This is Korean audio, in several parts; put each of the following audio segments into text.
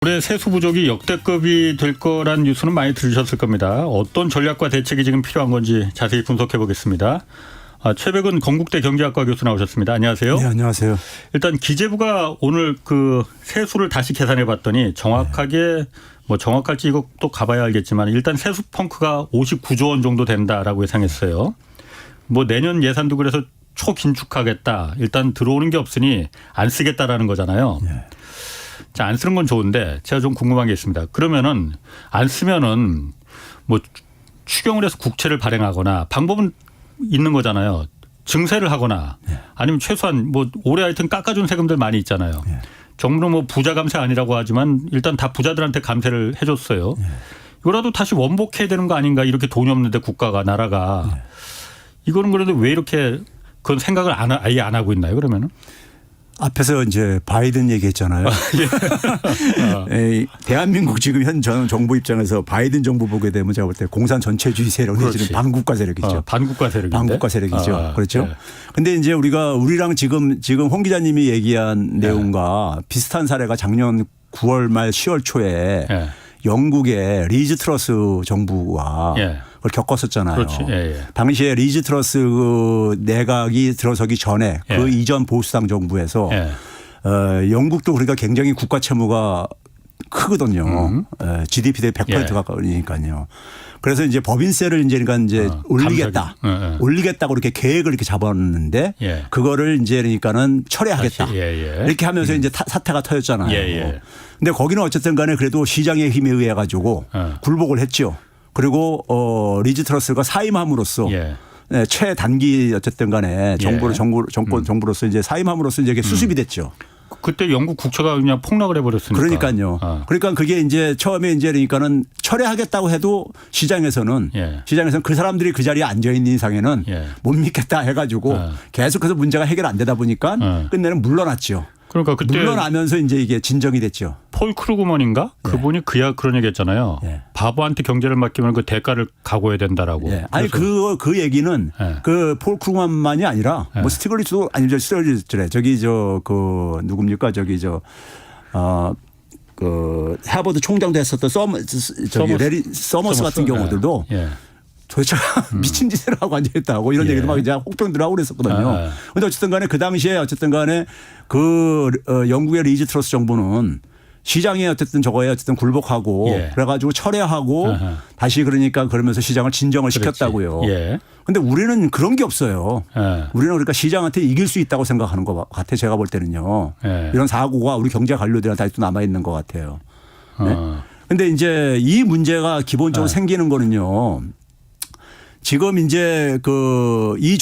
올해 세수 부족이 역대급이 될 거란 뉴스는 많이 들으셨을 겁니다. 어떤 전략과 대책이 지금 필요한 건지 자세히 분석해 보겠습니다. 최백은 건국대 경제학과 교수 나오셨습니다. 안녕하세요. 네, 안녕하세요. 일단 기재부가 오늘 그 세수를 다시 계산해 봤더니 정확하게 뭐 정확할지 이거 또 가봐야 알겠지만 일단 세수 펑크가 59조 원 정도 된다라고 예상했어요. 뭐 내년 예산도 그래서 초긴축하겠다. 일단 들어오는 게 없으니 안 쓰겠다라는 거잖아요. 네. 자, 안 쓰는 건 좋은데 제가 좀 궁금한 게 있습니다. 그러면은 안 쓰면은 뭐 추경을 해서 국채를 발행하거나 방법은 있는 거잖아요. 증세를 하거나 아니면 최소한 뭐 올해 하여튼 깎아준 세금들 많이 있잖아요. 정부는 뭐 부자 감세 아니라고 하지만 일단 다 부자들한테 감세를 해줬어요. 이거라도 다시 원복해야 되는 거 아닌가 이렇게 돈이 없는데 국가가 나라가 이거는 그래도 왜 이렇게 그건 생각을 아예 안 하고 있나요 그러면은? 앞에서 이제 바이든 얘기했잖아요. 대한민국 지금 현 정부 입장에서 바이든 정부 보게 되면 제가 볼 때 공산 전체주의 세력 내지는 반국가 세력이죠. 반국가 세력인데. 반국가 세력이죠. 그렇죠. 그런데 이제 우리랑 지금 홍 기자님이 얘기한 내용과 비슷한 사례가 작년 9월 말 10월 초에 영국의 리즈 트러스 정부와 그걸 겪었었잖아요. 그렇지. 당시에 리즈 트러스 그 내각이 들어서기 전에 그 이전 보수당 정부에서 영국도 그러니까 굉장히 국가 채무가 크거든요. GDP 대 100% 가까우니까요. 그래서 이제 법인세를 이제 올리겠다. 올리겠다고 이렇게 계획을 이렇게 잡았는데 그거를 이제 그러니까는 철회하겠다. 이렇게 하면서 이제 사태가 터졌잖아요. 근데 거기는 어쨌든 간에 그래도 시장의 힘에 의해 가지고 굴복을 했죠. 그리고 리즈 트러스가 사임함으로써 최단기 어쨌든 간에 정부로서 이제 사임함으로써 이제 시수습이 됐죠. 그때 영국 국채가 그냥 폭락을 해버렸으니까. 그러니까요. 그러니까 그게 이제 처음에 이제 그러니까는 철회하겠다고 해도 시장에서는 그 사람들이 그 자리에 앉아 있는 이상에는 못 믿겠다 해가지고 계속해서 문제가 해결 안 되다 보니까 끝내는 물러났죠. 그러니까 그때 물러나면서 이제 이게 진정이 됐죠. 폴 크루그먼인가? 그분이 그런 얘기 했잖아요. 바보한테 경제를 맡기면 그 대가를 각오해야 된다라고. 아니 그 얘기는 그 폴 크루그먼만이 아니라 뭐 스티글리츠도 아니죠. 스티글리츠래. 그 누굽니까? 그 하버드 총장도 했었던 서머스 같은 경우들도 도대체 미친 짓을 하고 앉아있다고 이런 얘기도 막 이제 혹평들 하고 그랬었거든요. 그런데 어쨌든 간에 그 당시에 어쨌든 간에 그 영국의 리즈 트러스 정부는 시장에 어쨌든 저거에 어쨌든 굴복하고 그래가지고 철회하고 다시 그러니까 그러면서 시장을 진정을 시켰다고요. 그런데 우리는 그런 게 없어요. 우리는 그러니까 시장한테 이길 수 있다고 생각하는 것 같아 제가 볼 때는요. 이런 사고가 우리 경제 관료들한테 아직도 남아있는 것 같아요. 그런데 이제 이 문제가 기본적으로 생기는 거는요. 지금 이제 이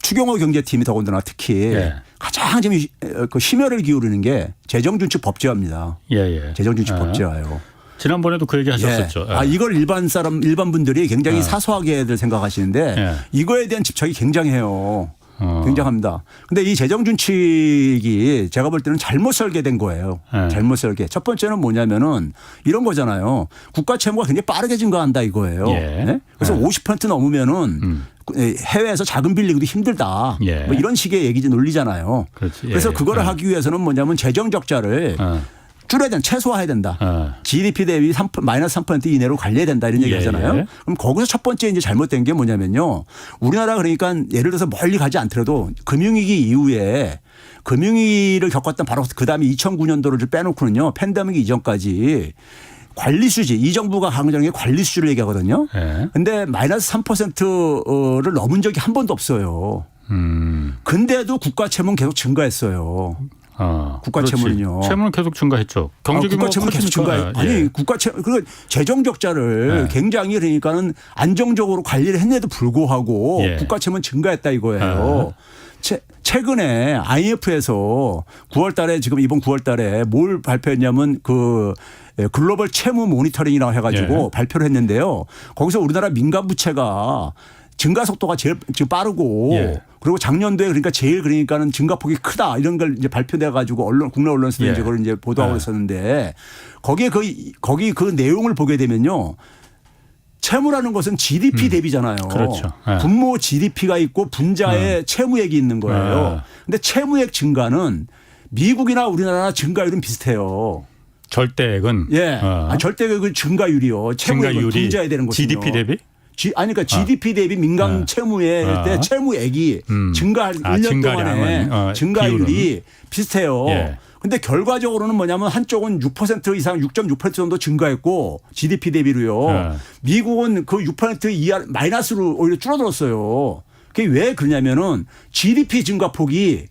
추경호 경제팀이 더군다나 특히 가장 지금 그 심혈을 기울이는 게 재정준칙 법제화입니다. 재정준칙 법제화예요. 지난번에도 그 얘기 하셨었죠. 이걸 일반 분들이 굉장히 사소하게들 생각하시는데 이거에 대한 집착이 굉장해요. 굉장합니다. 그런데 이 재정준칙이 제가 볼 때는 잘못 설계된 거예요. 잘못 설계. 첫 번째는 뭐냐면은 이런 거잖아요. 국가 채무가 굉장히 빠르게 증가한다 이거예요. 그래서 50% 넘으면은 해외에서 자금 빌리기도 힘들다. 뭐 이런 식의 얘기지 논리잖아요. 그래서 그거를 하기 위해서는 뭐냐면 재정 적자를 줄여야 된다. 최소화해야 된다. GDP 대비 마이너스 3% 이내로 관리해야 된다 이런 얘기 하잖아요. 그럼 거기서 첫 번째 이제 잘못된 게 뭐냐면요. 우리나라 그러니까 예를 들어서 멀리 가지 않더라도 금융위기 이후에 금융위기를 겪었던 바로 그다음에 2009년도를 빼놓고는요. 팬데믹 이전까지 관리 수지 이 정부가 강조하는 게 관리 수지를 얘기하거든요. 그런데 마이너스 3%를 넘은 적이 한 번도 없어요. 근데도 국가 채무는 계속 증가했어요. 국가 채무는요. 채무는 계속 증가했죠. 경제 규모가 국가 채무는 계속 증가해. 아니 국가 채무 그 재정 적자를 굉장히 그러니까는 안정적으로 관리를 했는데도 불구하고 국가 채무는 증가했다 이거예요. 최근에 IMF에서 9월달에 지금 이번 9월달에 뭘 발표했냐면 그 글로벌 채무 모니터링이라고 해가지고 발표를 했는데요. 거기서 우리나라 민간 부채가 증가 속도가 제일 지금 빠르고 그리고 작년도에 그러니까 제일 그러니까는 증가폭이 크다 이런 걸 이제 발표돼 가지고 국내 언론에서도 이제 그걸 이제 보도하고 있었는데 거기 그 내용을 보게 되면요. 채무라는 것은 GDP 대비잖아요. 그렇죠. 분모 GDP가 있고 분자의 채무액이 있는 거예요. 그런데 채무액 증가는 미국이나 우리나라 증가율은 비슷해요. 절대액은 예. 절대액 증가율이요. 채무액은 붕자해야 되는 거죠. GDP 대비? 그러니까 GDP 대비 민간 채무의 때 채무액이 증가할 1년 동안에 증가율이 비율은? 비슷해요. 근데 결과적으로는 뭐냐면 한쪽은 6% 이상 6.6% 정도 증가했고 GDP 대비로요. 미국은 그 6% 이하 마이너스로 오히려 줄어들었어요. 그게 왜 그러냐면은 GDP 증가폭이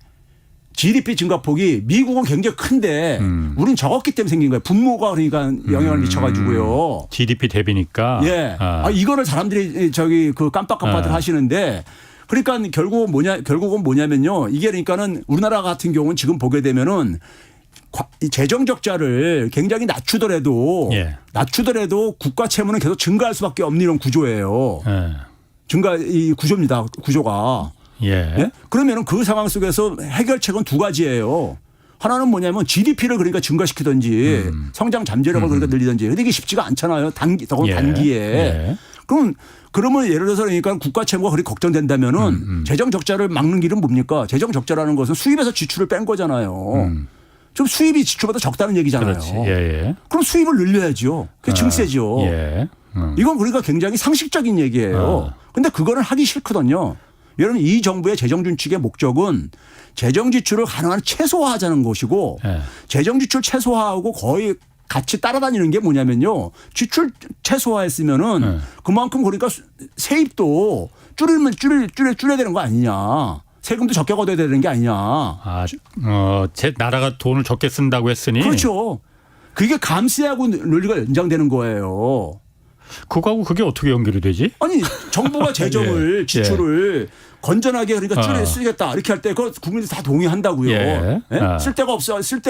미국은 굉장히 큰데 우린 적었기 때문에 생긴 거예요. 분모가 그러니까 영향을 미쳐가지고요. GDP 대비니까. 예. 이거를 사람들이 그 깜빡깜빡들 하시는데 그러니까 결국은 뭐냐면요. 이게 그러니까는 우리나라 같은 경우는 지금 보게 되면은 재정 적자를 굉장히 낮추더라도 국가 채무는 계속 증가할 수밖에 없는 이런 구조예요. 이 구조가. 예? 그러면은 그 상황 속에서 해결책은 두 가지예요. 하나는 뭐냐면 GDP를 그러니까 증가시키든지 성장 잠재력을 그러니까 늘리든지. 근데 이게 쉽지가 않잖아요. 단기에. 그러면 예를 들어서 그러니까 국가 채무가 그렇게 걱정된다면은 재정 적자를 막는 길은 뭡니까? 재정 적자라는 것은 수입에서 지출을 뺀 거잖아요. 좀 수입이 지출보다 적다는 얘기잖아요. 그럼 수입을 늘려야죠. 그게 증세죠. 이건 그러니까 굉장히 상식적인 얘기예요. 근데 그거는 하기 싫거든요. 여러분 이 정부의 재정 준칙의 목적은 재정 지출을 가능한 최소화하자는 것이고 재정 지출 최소화하고 거의 같이 따라다니는 게 뭐냐면요. 지출 최소화했으면은 그만큼 그러니까 세입도 줄여야 되는 거 아니냐. 세금도 적게 걷어야 되는 게 아니냐. 제 나라가 돈을 적게 쓴다고 했으니. 그렇죠. 그게 감세하고 논리가 연장되는 거예요. 그거하고 그게 어떻게 연결이 되지? 아니 정부가 재정을 지출을 건전하게 그러니까 쓰겠다 이렇게 할 때 그 국민들이 다 동의한다고요. 쓸 데가 없어. 쓸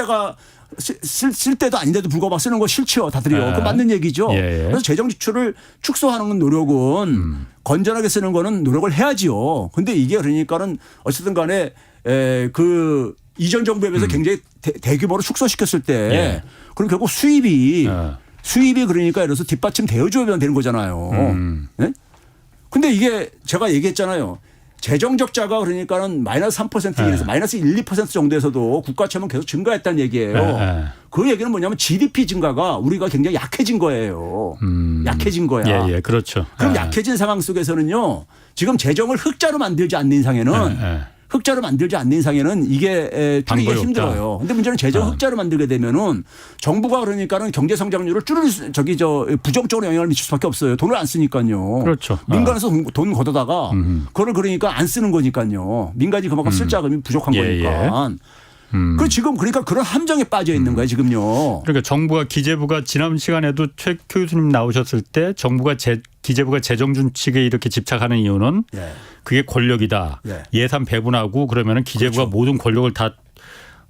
때도 아닌데도 불구하고 막 쓰는 거 싫죠. 다들이요. 그 맞는 얘기죠. 그래서 재정 지출을 축소하는 노력은 건전하게 쓰는 거는 노력을 해야지요. 근데 이게 그러니까는 어쨌든 간에 그 이전 정부에 비해서 굉장히 대규모로 축소시켰을 때 그럼 결국 수입이 그러니까 예를 들어서 뒷받침 되어줘야 되는 거잖아요. 근데 이게 제가 얘기했잖아요. 재정 적자가 그러니까는 마이너스 3%에서 마이너스 1, 2% 정도에서도 국가 채무는 계속 증가했다는 얘기예요. 그 얘기는 뭐냐면 GDP 증가가 우리가 굉장히 약해진 거예요. 약해진 거야. 그렇죠. 그럼 약해진 상황 속에서는요. 지금 재정을 흑자로 만들지 않는 이상에는 이게 줄이기가 힘들어요. 근데 문제는 재정 흑자로 만들게 되면은 정부가 그러니까는 경제 성장률을 부정적으로 영향을 미칠 수밖에 없어요. 돈을 안 쓰니까요. 그렇죠. 민간에서 돈 걷어다가 그걸 그러니까 안 쓰는 거니까요. 민간이 그만큼 쓸 자금이 부족한 거니까. 그 지금 그러니까 그런 함정에 빠져 있는 거예요, 지금요. 그러니까 정부가 기재부가 지난 시간에도 최 교수님 나오셨을 때 기재부가 재정 준칙에 이렇게 집착하는 이유는 그게 권력이다. 예산 배분하고 그러면은 기재부가 모든 권력을 다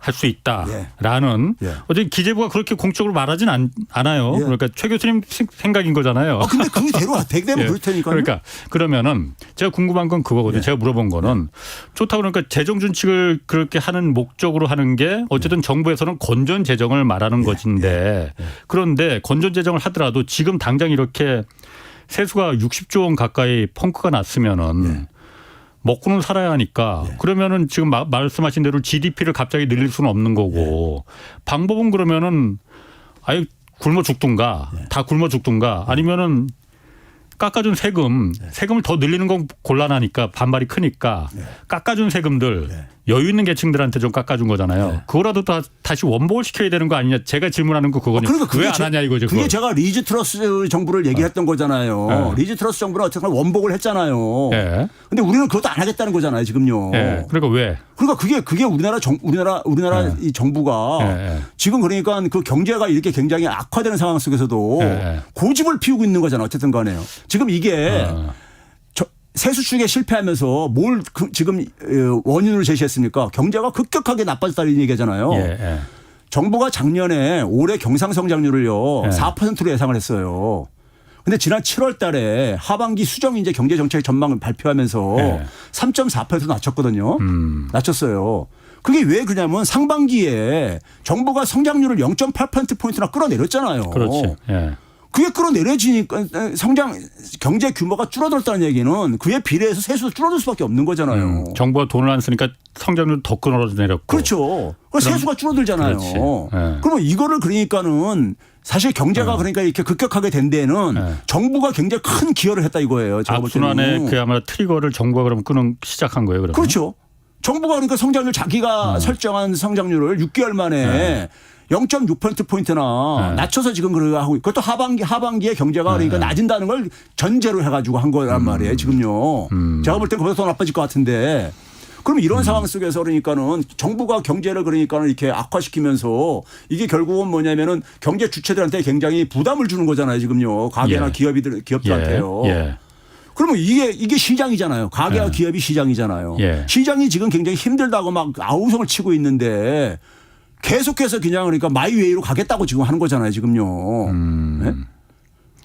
할 수 있다라는 어제 기재부가 그렇게 공적으로 말하진 않아요. 그러니까 최 교수님 생각인 거잖아요. 근데 그게 대대로 그럴 테니까요. 그러니까 그러면은 제가 궁금한 건 그거거든요. 제가 물어본 거는 좋다고 그러니까 재정 준칙을 그렇게 하는 목적으로 하는 게 어쨌든 정부에서는 건전 재정을 말하는 것인데 그런데 건전 재정을 하더라도 지금 당장 이렇게 세수가 60조 원 가까이 펑크가 났으면은 먹고는 살아야 하니까 그러면은 지금 말씀하신 대로 GDP를 갑자기 늘릴 수는 없는 거고 방법은 그러면은 아예 굶어 죽든가 다 굶어 죽든가 아니면은 깎아준 세금을 더 늘리는 건 곤란하니까 반발이 크니까 깎아준 세금들 여유 있는 계층들한테 좀 깎아준 거잖아요. 그거라도 다시 원복을 시켜야 되는 거 아니냐. 제가 질문하는 거 그거니까. 그러니까 왜 안 하냐 이거죠. 그게 제가 리즈 트러스 정부를 얘기했던 거잖아요. 리즈 트러스 정부는 어쨌든 원복을 했잖아요. 근데 우리는 그것도 안 하겠다는 거잖아요. 지금요. 그러니까 왜? 그러니까 그게 우리나라 이 정부가 지금 그러니까 그 경제가 이렇게 굉장히 악화되는 상황 속에서도 고집을 피우고 있는 거잖아요. 어쨌든 간에요. 지금 이게 세수축에 실패하면서 지금 원인을 제시했습니까? 경제가 급격하게 나빠졌다는 얘기잖아요. 정부가 작년에 올해 경상성장률을요 4%로 예상을 했어요. 근데 지난 7월 달에 하반기 수정 이제 경제 정책 전망을 발표하면서 3.4%로 낮췄거든요. 낮췄어요. 그게 왜 그러냐면 상반기에 정부가 성장률을 0.8%포인트나 끌어내렸잖아요. 그렇지. 그게 끌어내려지니까 성장 경제 규모가 줄어들었다는 얘기는 그에 비례해서 세수도 줄어들 수밖에 없는 거잖아요. 정부가 돈을 안 쓰니까 성장률 더 끌어내렸고. 그렇죠. 세수가 줄어들잖아요. 네. 그러면 이거를 그러니까는 사실 경제가 그러니까 이렇게 급격하게 된 데에는 정부가 굉장히 큰 기여를 했다 이거예요. 제가 볼 때는. 악순환의 그야말로 트리거를 정부가 그럼 끄는 시작한 거예요. 그러면. 그렇죠. 정부가 그러니까 성장률 자기가 설정한 성장률을 6개월 만에 0.6%포인트나 낮춰서 지금 그러고 하고 그것도 하반기에 경제가 그러니까 낮은다는 걸 전제로 해가지고 한 거란 말이에요. 지금요. 제가 볼 땐 그보다 더 나빠질 것 같은데 그럼 이런 상황 속에서 그러니까는 정부가 경제를 그러니까는 이렇게 악화시키면서 이게 결국은 뭐냐면은 경제 주체들한테 굉장히 부담을 주는 거잖아요. 지금요. 가게나 기업들한테요. 그러면 이게 시장이잖아요. 가게와 기업이 시장이잖아요. 시장이 지금 굉장히 힘들다고 막 아우성을 치고 있는데 계속해서 그냥 그러니까 마이웨이로 가겠다고 지금 하는 거잖아요. 지금요. 네?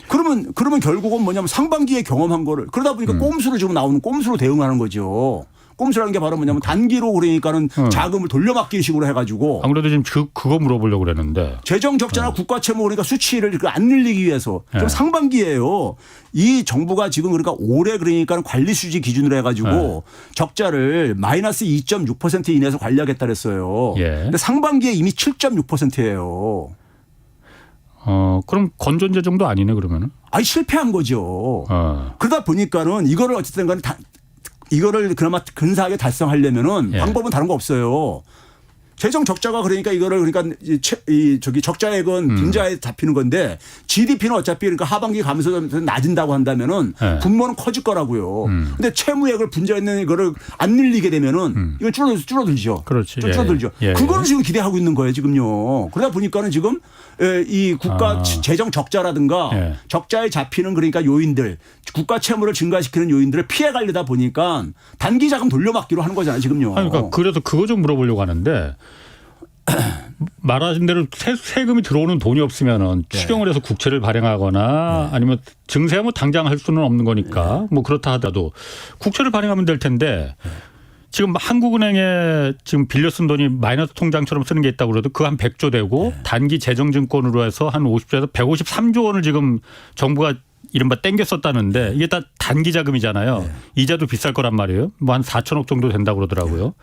그러면 결국은 뭐냐면 상반기에 경험한 거를 그러다 보니까 꼼수로 지금 나오는 꼼수로 대응하는 거죠. 꼼수라는 게 바로 뭐냐면 단기로 그러니까는 자금을 돌려막기 식으로 해가지고 아무래도 지금 그거 물어보려고 그랬는데 재정 적자나 국가 채무 그러니까 수치를 안 늘리기 위해서 지금 상반기에요. 이 정부가 지금 그러니까 올해 그러니까 관리 수지 기준으로 해가지고 적자를 마이너스 2.6% 이내에서 관리하겠다 그랬어요. 근데 상반기에 이미 7.6%예요. 그럼 건전 재정도 아니네 그러면은. 아니 실패한 거죠. 그러다 보니까는 이거를 어쨌든 간에 이거를 그나마 근사하게 달성하려면은 방법은 다른 거 없어요. 재정 적자가 그러니까 이거를 그러니까 저기 적자액은 빈자에 잡히는 건데 GDP는 어차피 그러니까 하반기 가면서 낮은다고 한다면은 분모는 커질 거라고요. 근데 채무액을 분자에 있는 이거를 안 늘리게 되면은 이건 줄어들죠. 그렇지. 줄어들죠. 그거를 지금 기대하고 있는 거예요, 지금요. 그러다 보니까는 지금 이 국가 재정 적자라든가 적자에 잡히는 그러니까 요인들 국가 채무를 증가시키는 요인들을 피해 가려다 보니까 단기 자금 돌려막기로 하는 거잖아요, 지금요. 그러니까 그래서 그거 좀 물어보려고 하는데 말하신 대로 세금이 들어오는 돈이 없으면은 추경을 해서 국채를 발행하거나 아니면 증세 뭐 당장 할 수는 없는 거니까 뭐 그렇다 하더라도 국채를 발행하면 될 텐데 지금 한국은행에 지금 빌려 쓴 돈이 마이너스 통장처럼 쓰는 게 있다고 그래도 그거 한 100조 되고 단기 재정증권으로 해서 한 50조에서 153조 원을 지금 정부가 이른바 땡겨 썼다는데 이게 다 단기 자금이잖아요. 이자도 비쌀 거란 말이에요. 뭐 한 4천억 정도 된다고 그러더라고요.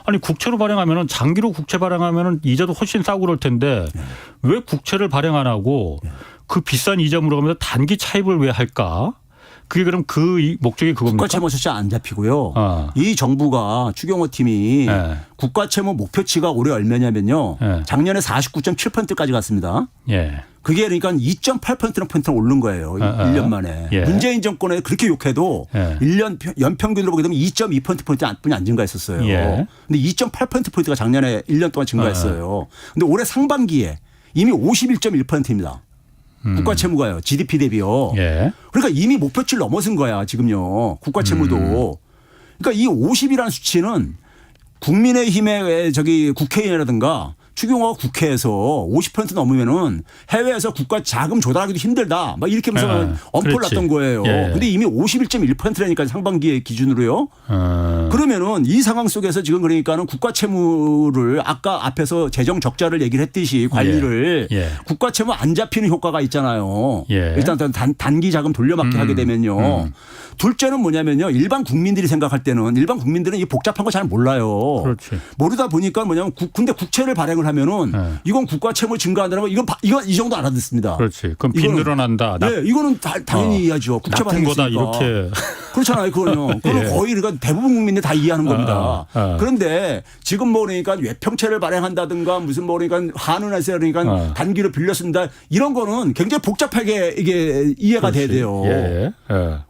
아니 국채로 발행하면은 장기로 국채 발행하면은 이자도 훨씬 싸고 그럴 텐데 왜 국채를 발행 안 하고 그 비싼 이자 물어가면서 단기 차입을 왜 할까? 그게 그럼 그 목적이 그겁니까? 국가채무 숫자 안 잡히고요. 이 정부가 추경호 팀이 국가채무 목표치가 올해 얼마냐면요. 작년에 49.7%까지 갔습니다. 그게 그러니까 2.8%는 오른 거예요. 1년 만에. 문재인 정권에 그렇게 욕해도 1년 연평균으로 보게 되면 2.2%포인트 안 증가했었어요. 근데 2.8%포인트가 작년에 1년 동안 증가했어요. 근데 올해 상반기에 이미 51.1%입니다. 국가 채무가요. GDP 대비요. 그러니까 이미 목표치를 넘어선 거야. 지금요. 국가 채무도. 그러니까 이 50이라는 수치는 국민의힘의 저기 국회의원이라든가 추경호가 국회에서 50% 넘으면은 해외에서 국가 자금 조달하기도 힘들다. 막 이렇게 하면서 엄포를 놨던 거예요. 근데 이미 51.1%라니까 상반기의 기준으로요. 그러면은 이 상황 속에서 지금 그러니까는 국가 채무를 아까 앞에서 재정 적자를 얘기를 했듯이 관리를 국가 채무 안 잡히는 효과가 있잖아요. 일단 단기 자금 돌려막기 하게 되면요. 둘째는 뭐냐면요. 일반 국민들이 생각할 때는 일반 국민들은 이 복잡한 거 잘 몰라요. 모르다 보니까 뭐냐면 근데 국채를 발행을 하면은 이건 국가 채무 증가한다는 거 이건 이 정도 알아듣습니다. 그럼 빚 늘어난다. 네, 이거는 당연히 이해하죠. 국채 발행했으니까. 이렇게. 그렇잖아요. 그거는요. 그건 거의 그러니까 대부분 국민들이 다 이해하는 겁니다. 그런데 지금 뭐 그러니까 외평채를 발행한다든가 무슨 뭐 그러니까 한은에서 그러니까 단기로 빌려 쓴다 이런 거는 굉장히 복잡하게 이게 이해가 돼야 돼요.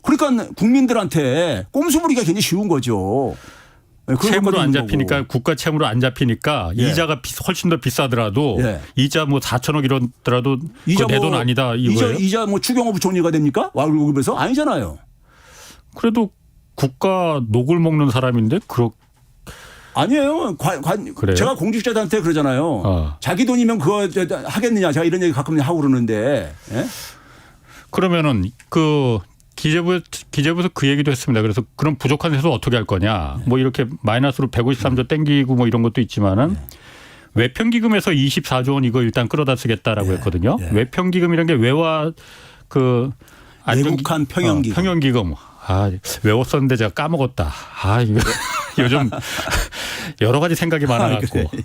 그러니까 국민들한테 꼼수 부리기가 굉장히 쉬운 거죠. 채무로 안 잡히니까 거고. 국가 채무로 안 잡히니까 이자가 훨씬 더 비싸더라도 이자 뭐 4천억 이렇더라도 내 돈 아니다 이거예요. 이자 뭐 추경호 부총리가 됩니까? 월급에서 아니잖아요. 그래도 국가 녹을 먹는 사람인데 아니에요. 제가 공직자들한테 그러잖아요. 자기 돈이면 그거 하겠느냐. 제가 이런 얘기 가끔 하고 그러는데. 그러면은 기재부에서 그 얘기도 했습니다. 그래서 그럼 부족한 세수 어떻게 할 거냐. 뭐 이렇게 마이너스로 153조 땡기고 뭐 이런 것도 있지만은 외평기금에서 24조 원 이거 일단 끌어다 쓰겠다라고 했거든요. 외평기금이라는 게 외화 그 외국한 평형기금. 평형기금. 아, 외웠었는데 제가 까먹었다. 아, 이거 요즘 여러 가지 생각이 많아갖고. 그래.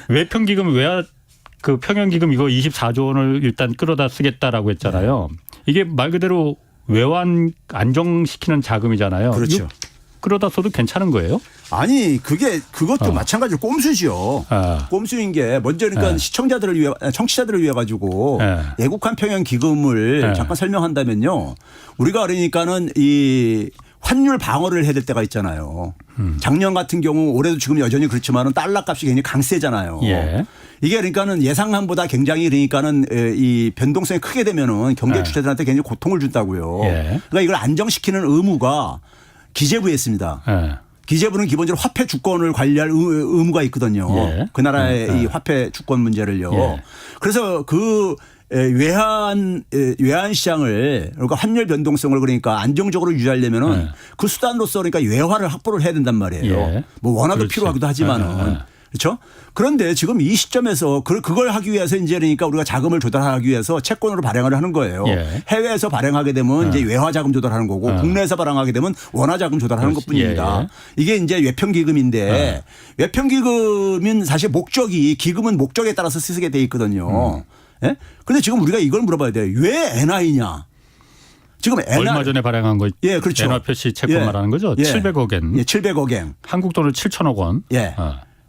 외평기금 외화 그 평형기금 이거 24조 원을 일단 끌어다 쓰겠다라고 했잖아요. 이게 말 그대로 외환 안정시키는 자금이잖아요. 그렇죠. 끌어다 써도 괜찮은 거예요? 아니 그것도 마찬가지로 꼼수죠. 꼼수인 게 먼저 그러니까 시청자들을 위해 청취자들을 위해 가지고 애국한 평형 기금을 잠깐 설명한다면요. 우리가 그러니까는 이 환율 방어를 해야 될 때가 있잖아요. 작년 같은 경우 올해도 지금 여전히 그렇지만은 달러 값이 굉장히 강세잖아요. 예. 이게 그러니까는 예상함보다 굉장히 그러니까는 이 변동성이 크게 되면은 경제 주체들한테 굉장히 고통을 준다고요. 그러니까 이걸 안정시키는 의무가 기재부에 있습니다. 기재부는 기본적으로 화폐 주권을 관리할 의무가 있거든요. 그 나라의 이 화폐 주권 문제를요. 그래서 그 외환 시장을 그러니까 환율 변동성을 그러니까 안정적으로 유지하려면은 그 수단으로서 그러니까 외화를 확보를 해야 된단 말이에요. 뭐 원화도 그렇지. 필요하기도 하지만은. 그렇죠? 그런데 지금 이 시점에서 그걸 하기 위해서 이제 그러니까 우리가 자금을 조달하기 위해서 채권으로 발행을 하는 거예요. 해외에서 발행하게 되면 이제 외화 자금 조달하는 거고 국내에서 발행하게 되면 원화 자금 조달하는 것뿐입니다. 이게 이제 외평기금인데 외평기금은 사실 목적이 기금은 목적에 따라서 쓰게 돼 있거든요. 예? 근데 지금 우리가 이걸 물어봐야 돼요. 왜 엔화이냐? 지금 얼마 전에 발행한 거 그렇죠. 엔화 표시 채권 말하는 거죠? 700억엔. 700억엔. 한국 돈으로 7천억 원.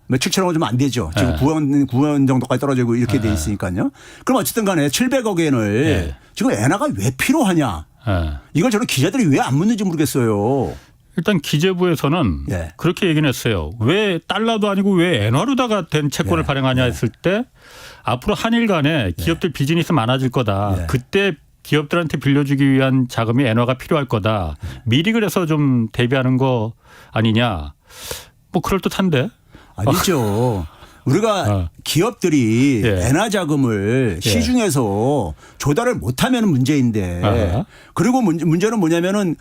뭐 7천억 원 좀 안 되죠. 지금 9원 정도까지 떨어지고 이렇게 돼 있으니까요. 그럼 어쨌든 간에 700억엔을 지금 엔화가 왜 필요하냐. 이걸 저는 기자들이 왜 안 묻는지 모르겠어요. 일단 기재부에서는 그렇게 얘기는 했어요. 왜 달러도 아니고 왜 엔화로다가 된 채권을 발행하냐 했을 때 앞으로 한일 간에 기업들 비즈니스 많아질 거다. 그때 기업들한테 빌려주기 위한 자금이 엔화가 필요할 거다. 미리 그래서 좀 대비하는 거 아니냐. 뭐 그럴듯한데. 아니죠. 우리가 기업들이 엔화 자금을 시중에서 조달을 못하면 문제인데 그리고 문제는 뭐냐면은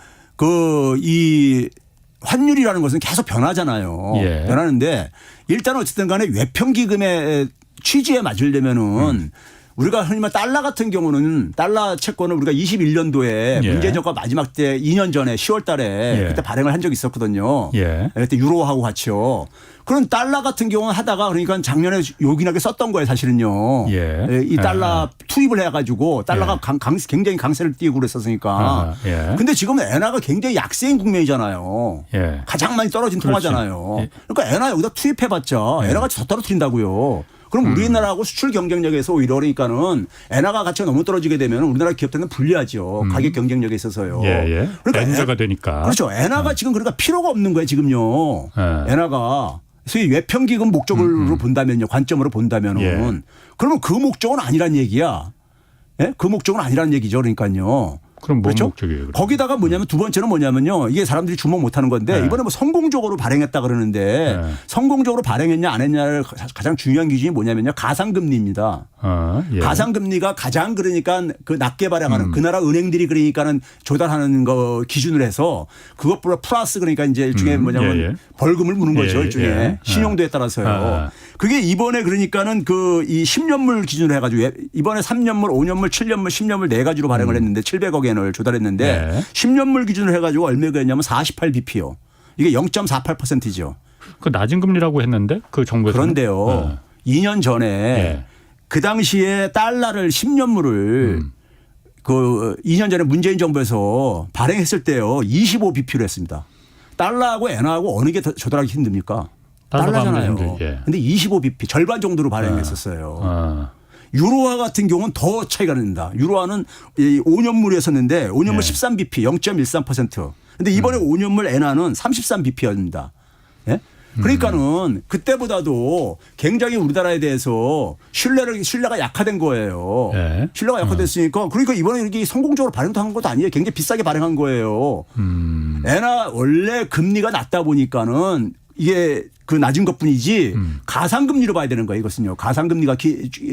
이 환율이라는 것은 계속 변하잖아요. 변하는데 일단 어쨌든 간에 외평기금의 취지에 맞으려면은 우리가 흔히 말 달러 같은 경우는 달러 채권을 우리가 21년도에 문재인 정권 마지막 때 2년 전에 10월 달에 그때 발행을 한 적이 있었거든요. 그때 유로하고 같이요. 그런 달러 같은 경우는 하다가 그러니까 작년에 요긴하게 썼던 거예요 사실은요. 이 달러 투입을 해가지고 달러가 굉장히 강세를 띄고 그랬었으니까. 근데 지금 엔화가 굉장히 약세인 국면이잖아요. 가장 많이 떨어진 통화잖아요. 그러니까 엔화 여기다 투입해봤자 엔화가 더 떨어뜨린다고요. 그럼 우리나라하고 수출 경쟁력에서 오히려 그러니까는 엔화가 가치가 너무 떨어지게 되면 우리나라 기업들은 불리하죠. 가격 경쟁력에 있어서요. 그러니까 엔화가 되니까. 그렇죠. 엔화가 지금 그러니까 필요가 없는 거예요 지금요. 엔화가. 소위 외평기금 목적으로 본다면요. 관점으로 본다면은. 그러면 그 목적은 아니란 얘기야. 그 목적은 아니란 얘기죠. 그러니까요. 그럼 뭔 그렇죠? 목적이에요? 거기다가 뭐냐면 두 번째는 뭐냐면요. 이게 사람들이 주목 못하는 건데 이번에 뭐 성공적으로 발행했다 그러는데 성공적으로 발행했냐 안 했냐를 가장 중요한 기준이 뭐냐면요. 가상금리입니다. 가상금리가 가장 그러니까 그 낮게 발행하는 그 나라 은행들이 그러니까는 조달하는 거 기준으로 해서 그것보다 플러스 그러니까 이제 일종의 뭐냐면 벌금을 무는 거죠. 일종의 신용도에 따라서요. 그게 이번에 그러니까는 그 이 10년물 기준으로 해가지고 이번에 3년물, 5년물, 7년물, 10년물 네 가지로 발행을 했는데 700억엔을 조달했는데 10년물 기준으로 해가지고 얼마가 했냐면 48bp요. 이게 0.48%죠. 그 낮은 금리라고 했는데 그 정부에서. 그런데요. 2년 전에 그 당시에 달러를 10년물을 그 2년 전에 문재인 정부에서 발행했을 때요. 25bp로 했습니다. 달러하고 엔화하고 어느 게 더 조달하기 힘듭니까? 달러잖아요. 근데 25bp 절반 정도로 발행했었어요. 유로화 같은 경우는 더 차이가 납니다. 유로화는 5년물이었었는데 5년물 13bp 0.13%. 근데 이번에 5년물 엔화는 33bp였습니다. 그러니까는 그때보다도 굉장히 우리나라에 대해서 신뢰가 약화된 거예요. 신뢰가 약화됐으니까 그러니까 이번에 이렇게 성공적으로 발행한 것도 아니에요. 굉장히 비싸게 발행한 거예요. 엔화 원래 금리가 낮다 보니까는 이게 그 낮은 것뿐이지 가상금리로 봐야 되는 거예요. 이것은요. 가상금리가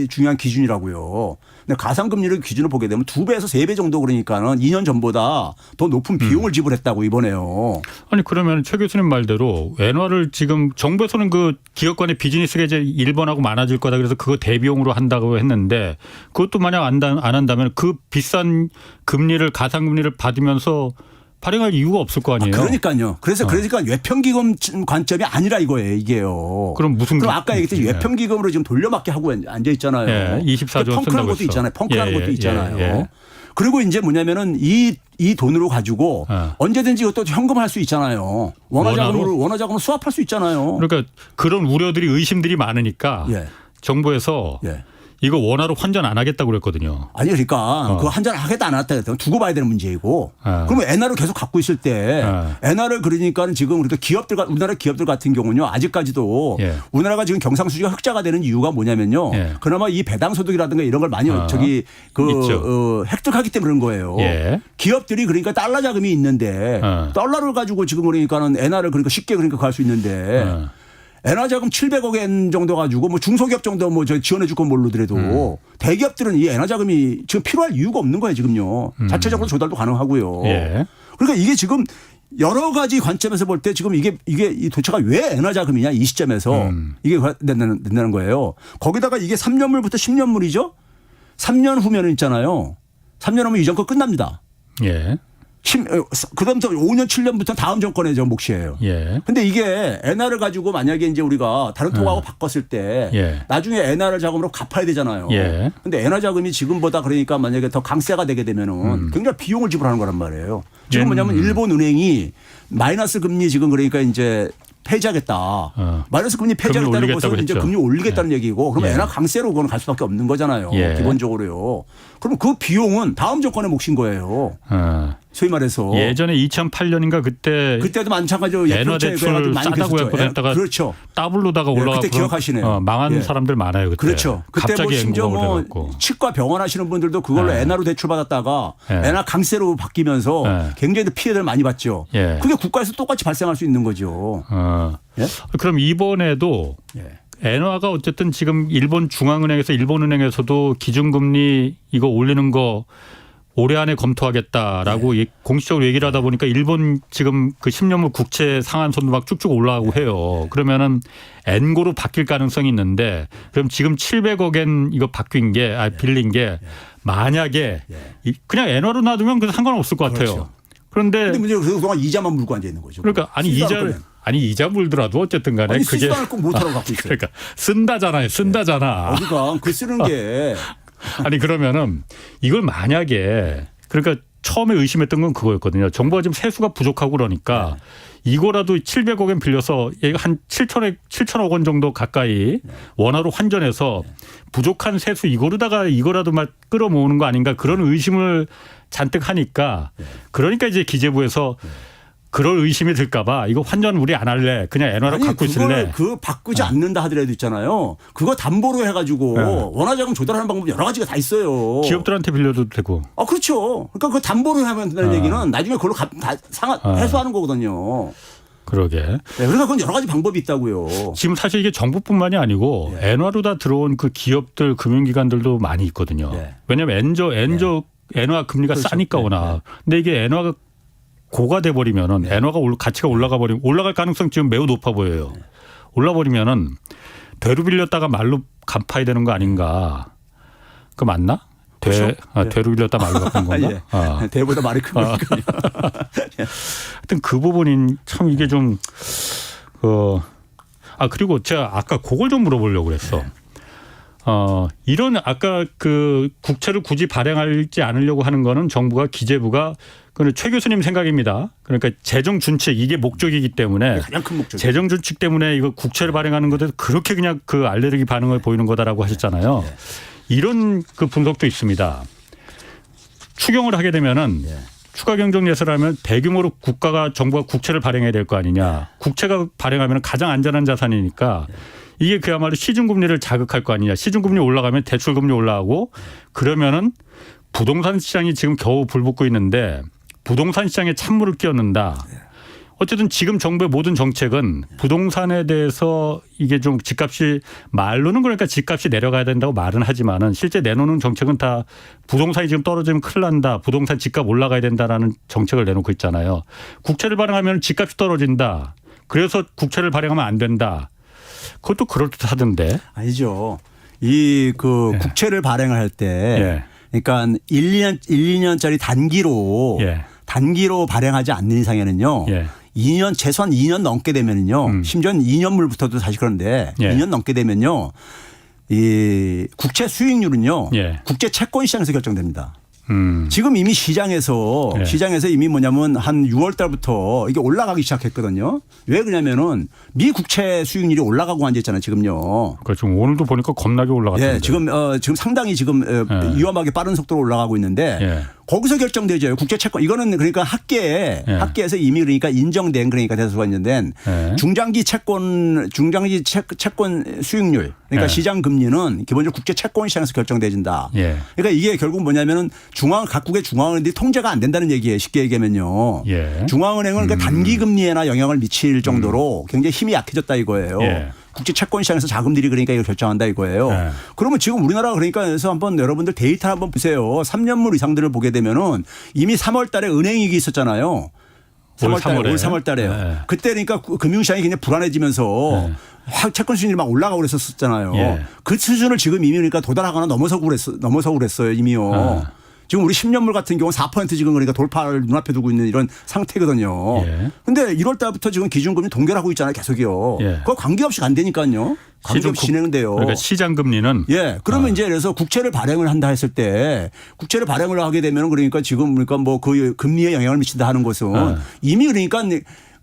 중요한 기준이라고요. 근데 가상금리를 기준으로 보게 되면 2배에서 3배 정도 그러니까는 2년 전보다 더 높은 비용을 지불했다고 이번에요. 아니 그러면 최 교수님 말대로 엔화를 지금 정부에서는 그 기업 간의 비즈니스 계제 일본하고 많아질 거다 그래서 그거 대비용으로 한다고 했는데 그것도 만약 안 한다면 그 비싼 금리를 가상금리를 받으면서 발행할 이유가 없을 거 아니에요. 그러니까요. 그러니까 외평기금 관점이 아니라 이거예요. 이게요. 그럼 아까 얘기했듯이 외평기금으로 지금 돌려막기 하고 앉아 있잖아요. 예, 24조 펑크라는 것도 있잖아요. 펑크라는 것도 있잖아요. 그리고 이제 뭐냐면은 이 돈으로 가지고 언제든지 이것도 현금할 수 있잖아요. 원화자금으로 수합할 수 있잖아요. 그러니까 그런 우려들이 의심들이 많으니까 정부에서 이거 원화로 환전 안 하겠다고 그랬거든요. 아니 그러니까 그 환전 하겠다 안 하겠다 했더니 두고 봐야 되는 문제이고 그러면 엔화를 계속 갖고 있을 때 엔화를 그러니까는 지금 우리가 우리나라 기업들 같은 경우는요 아직까지도 우리나라가 지금 경상수지가 흑자가 되는 이유가 뭐냐면요. 그나마 이 배당소득이라든가 이런 걸 많이 획득하기 때문에 그런 거예요. 기업들이 그러니까 달러 자금이 있는데 달러를 가지고 지금 그러니까는 엔화를 그러니까 쉽게 그러니까 갈 수 있는데 엔화 자금 700억 엔 정도 가지고 뭐 중소기업 정도 뭐 지원해 줄 건 모르더라도 대기업들은 이 엔화 자금이 지금 필요할 이유가 없는 거예요, 지금요. 자체적으로 조달도 가능하고. 그러니까 이게 지금 여러 가지 관점에서 볼 때 지금 이게 이 도처가 왜 엔화 자금이냐 이 시점에서 이게 된다는 거예요. 거기다가 이게 3년물부터 10년물이죠. 3년 후면은 있잖아요. 3년 후면 이 정권 끝납니다. 그다음부터 5년 7년부터 다음 정권의 몫이에요. 근데 이게 엔화를 가지고 만약에 이제 우리가 다른 통화하고 바꿨을 때 나중에 엔화를 자금으로 갚아야 되잖아요. 근데 엔화 자금이 지금보다 그러니까 만약에 더 강세가 되게 되면은 굉장히 비용을 지불하는 거란 말이에요. 지금 뭐냐면 일본 은행이 마이너스 금리 지금 그러니까 이제 폐지하겠다. 마이너스 금리 폐지하겠다는 것은 이제 금리 올리겠다는 얘기고 그러면 엔화 강세로 그건 갈 수밖에 없는 거잖아요. 기본적으로요. 그럼 그 비용은 다음 정권의 몫인 거예요. 소위 말해서 예전에 2008년인가 그때도 마찬가지로 엔화 대출을 싸다고 했다가 그렇죠. 더블로다가 올라가고 그때 기억하시네요. 망한 사람들 많아요. 그때. 그렇죠. 그때 갑자기 뭐 심지어 뭐 치과 병원 하시는 분들도 그걸로 엔화로 대출 받았다가 엔화 강세로 바뀌면서 굉장히 피해를 많이 봤죠. 그게 국가에서 똑같이 발생할 수 있는 거죠. 그럼 이번에도 엔화가 어쨌든 지금 일본 중앙은행에서 일본은행에서도 기준금리 이거 올리는 거 올해 안에 검토하겠다라고 공식적으로 얘기를 하다 보니까 일본 지금 그 10년물 국채 상한선도 막 쭉쭉 올라가고 해요. 그러면은 엔고로 바뀔 가능성이 있는데 그럼 지금 700억엔 이거 바뀐 게 빌린 게 만약에 그냥 엔화로 놔두면 그 상관없을 것 같아요. 그런데 문제는 그동안 이자만 물고 앉아 있는 거죠. 그러니까 이자 물더라도 어쨌든 간에 그게 쓰지도 않을 거 못하라고 갖고 있어요. 그러니까 쓴다잖아. 어디가 그 쓰는 게 아니 그러면은 이걸 만약에 그러니까 처음에 의심했던 건 그거였거든요. 정부가 지금 세수가 부족하고 그러니까 이거라도 700억엔 빌려서 한 7천억 원 정도 가까이 원화로 환전해서 부족한 세수 이거라도 막 끌어모으는 거 아닌가 그런 의심을 잔뜩 하니까 그러니까 이제 기재부에서 그럴 의심이 들까 봐 이거 환전 우리 안 할래. 그냥 엔화로 갖고 있을래. 그거 바꾸지 않는다 하더라도 있잖아요. 그거 담보로 해가지고 원화자금 조달하는 방법 여러 가지가 다 있어요. 기업들한테 빌려도 되고. 그렇죠. 그러니까 그거 담보로 하면 된다는 얘기는 나중에 그걸로 해소하는 거거든요. 그러게. 그러니까 그건 여러 가지 방법이 있다고요. 지금 사실 이게 정부뿐만이 아니고 엔화로 다 들어온 그 기업들 금융기관들도 많이 있거든요. 왜냐하면 엔화 금리가 그렇죠. 싸니까 워낙. 근데 이게 엔화가 고가 돼버리면은 엔화가 가치가 올라갈 가능성 지금 매우 높아 보여요. 올라버리면은 되로 빌렸다가 말로 갚아야 되는 거 아닌가? 그 맞나? 되로 빌렸다 말로 갚은 건가? 되보다 말이 큰 거니까요. 하여튼 그 부분이 참 이게 좀 그리고 제가 아까 그걸 좀 물어보려고 그랬어. 이런 아까 그 국채를 굳이 발행하지 않으려고 하는 거는 정부가 기재부가 그건 최 교수님 생각입니다. 그러니까 재정 준칙 이게 목적이기 때문에 가장 큰 목적. 재정 준칙 때문에 이거 국채를 발행하는 것에 그렇게 그냥 그 알레르기 반응을 보이는 거다라고 하셨잖아요. 이런 그 분석도 있습니다. 추경을 하게 되면은 추가 경정 예산을 하면 대규모로 정부가 국채를 발행해야 될 거 아니냐. 국채가 발행하면 가장 안전한 자산이니까 이게 그야말로 시중금리를 자극할 거 아니냐. 시중금리 올라가면 대출금리 올라가고 그러면은 부동산 시장이 지금 겨우 불붙고 있는데 부동산 시장에 찬물을 끼얹는다. 어쨌든 지금 정부의 모든 정책은 부동산에 대해서 이게 좀 집값이 말로는 그러니까 집값이 내려가야 된다고 말은 하지만은 실제 내놓는 정책은 다 부동산이 지금 떨어지면 큰일 난다. 부동산 집값 올라가야 된다라는 정책을 내놓고 있잖아요. 국채를 발행하면 집값이 떨어진다. 그래서 국채를 발행하면 안 된다. 그것도 그럴듯하던데. 아니죠. 이 그 국채를 발행을 할 때 그러니까 1, 2년짜리 단기로 발행하지 않는 이상에는요. 2년 최소한 2년 넘게 되면은요. 심지어 2년물부터도 사실 그런데 2년 넘게 되면요. 이 국채 수익률은요. 국제 채권 시장에서 결정됩니다. 지금 이미 시장에서 이미 뭐냐면 한 6월 달부터 이게 올라가기 시작했거든요. 왜 그러냐면은 미 국채 수익률이 올라가고 앉아 있잖아요, 지금요. 그렇죠. 오늘도 보니까 겁나게 올라갔는데. 지금 상당히 지금 위험하게 빠른 속도로 올라가고 있는데 거기서 결정되죠. 국제 채권 이거는 그러니까 학계에서 이미 그러니까 인정된 그러니까 대수가 있는데 중장기 채권 수익률 그러니까 시장 금리는 기본적으로 국제 채권 시장에서 결정돼진다. 그러니까 이게 결국 뭐냐면은 각국의 중앙은행들이 통제가 안 된다는 얘기예요. 쉽게 얘기하면요. 중앙은행은 그러니까 단기 금리에나 영향을 미칠 정도로 굉장히 힘이 약해졌다 이거예요. 국제 채권 시장에서 자금들이 그러니까 이걸 결정한다 이거예요. 그러면 지금 우리나라가 그러니까 그래서 한번 여러분들 데이터 한번 보세요. 3년물 이상들을 보게 되면은 이미 3월 달에 은행위기 있었잖아요. 3월 달에요. 그때 그러니까 금융시장이 굉장히 불안해지면서 채권 수준이 막 올라가고 그랬었잖아요. 그 수준을 지금 이미 그러니까 도달하거나 넘어서고 그랬어요. 이미요. 지금 우리 10년물 같은 경우는 4% 지금 그러니까 돌파를 눈앞에 두고 있는 이런 상태거든요. 그런데 1월 달부터 지금 기준금리 동결하고 있잖아요. 계속이요. 그거 관계없이 간다니까요. 관계없이 진행돼요. 그러니까 시장 금리는. 그러면 이제 그래서 국채를 발행을 한다 했을 때 국채를 발행을 하게 되면 그러니까 지금 그러니까 뭐 그 금리에 영향을 미친다 하는 것은 이미 그러니까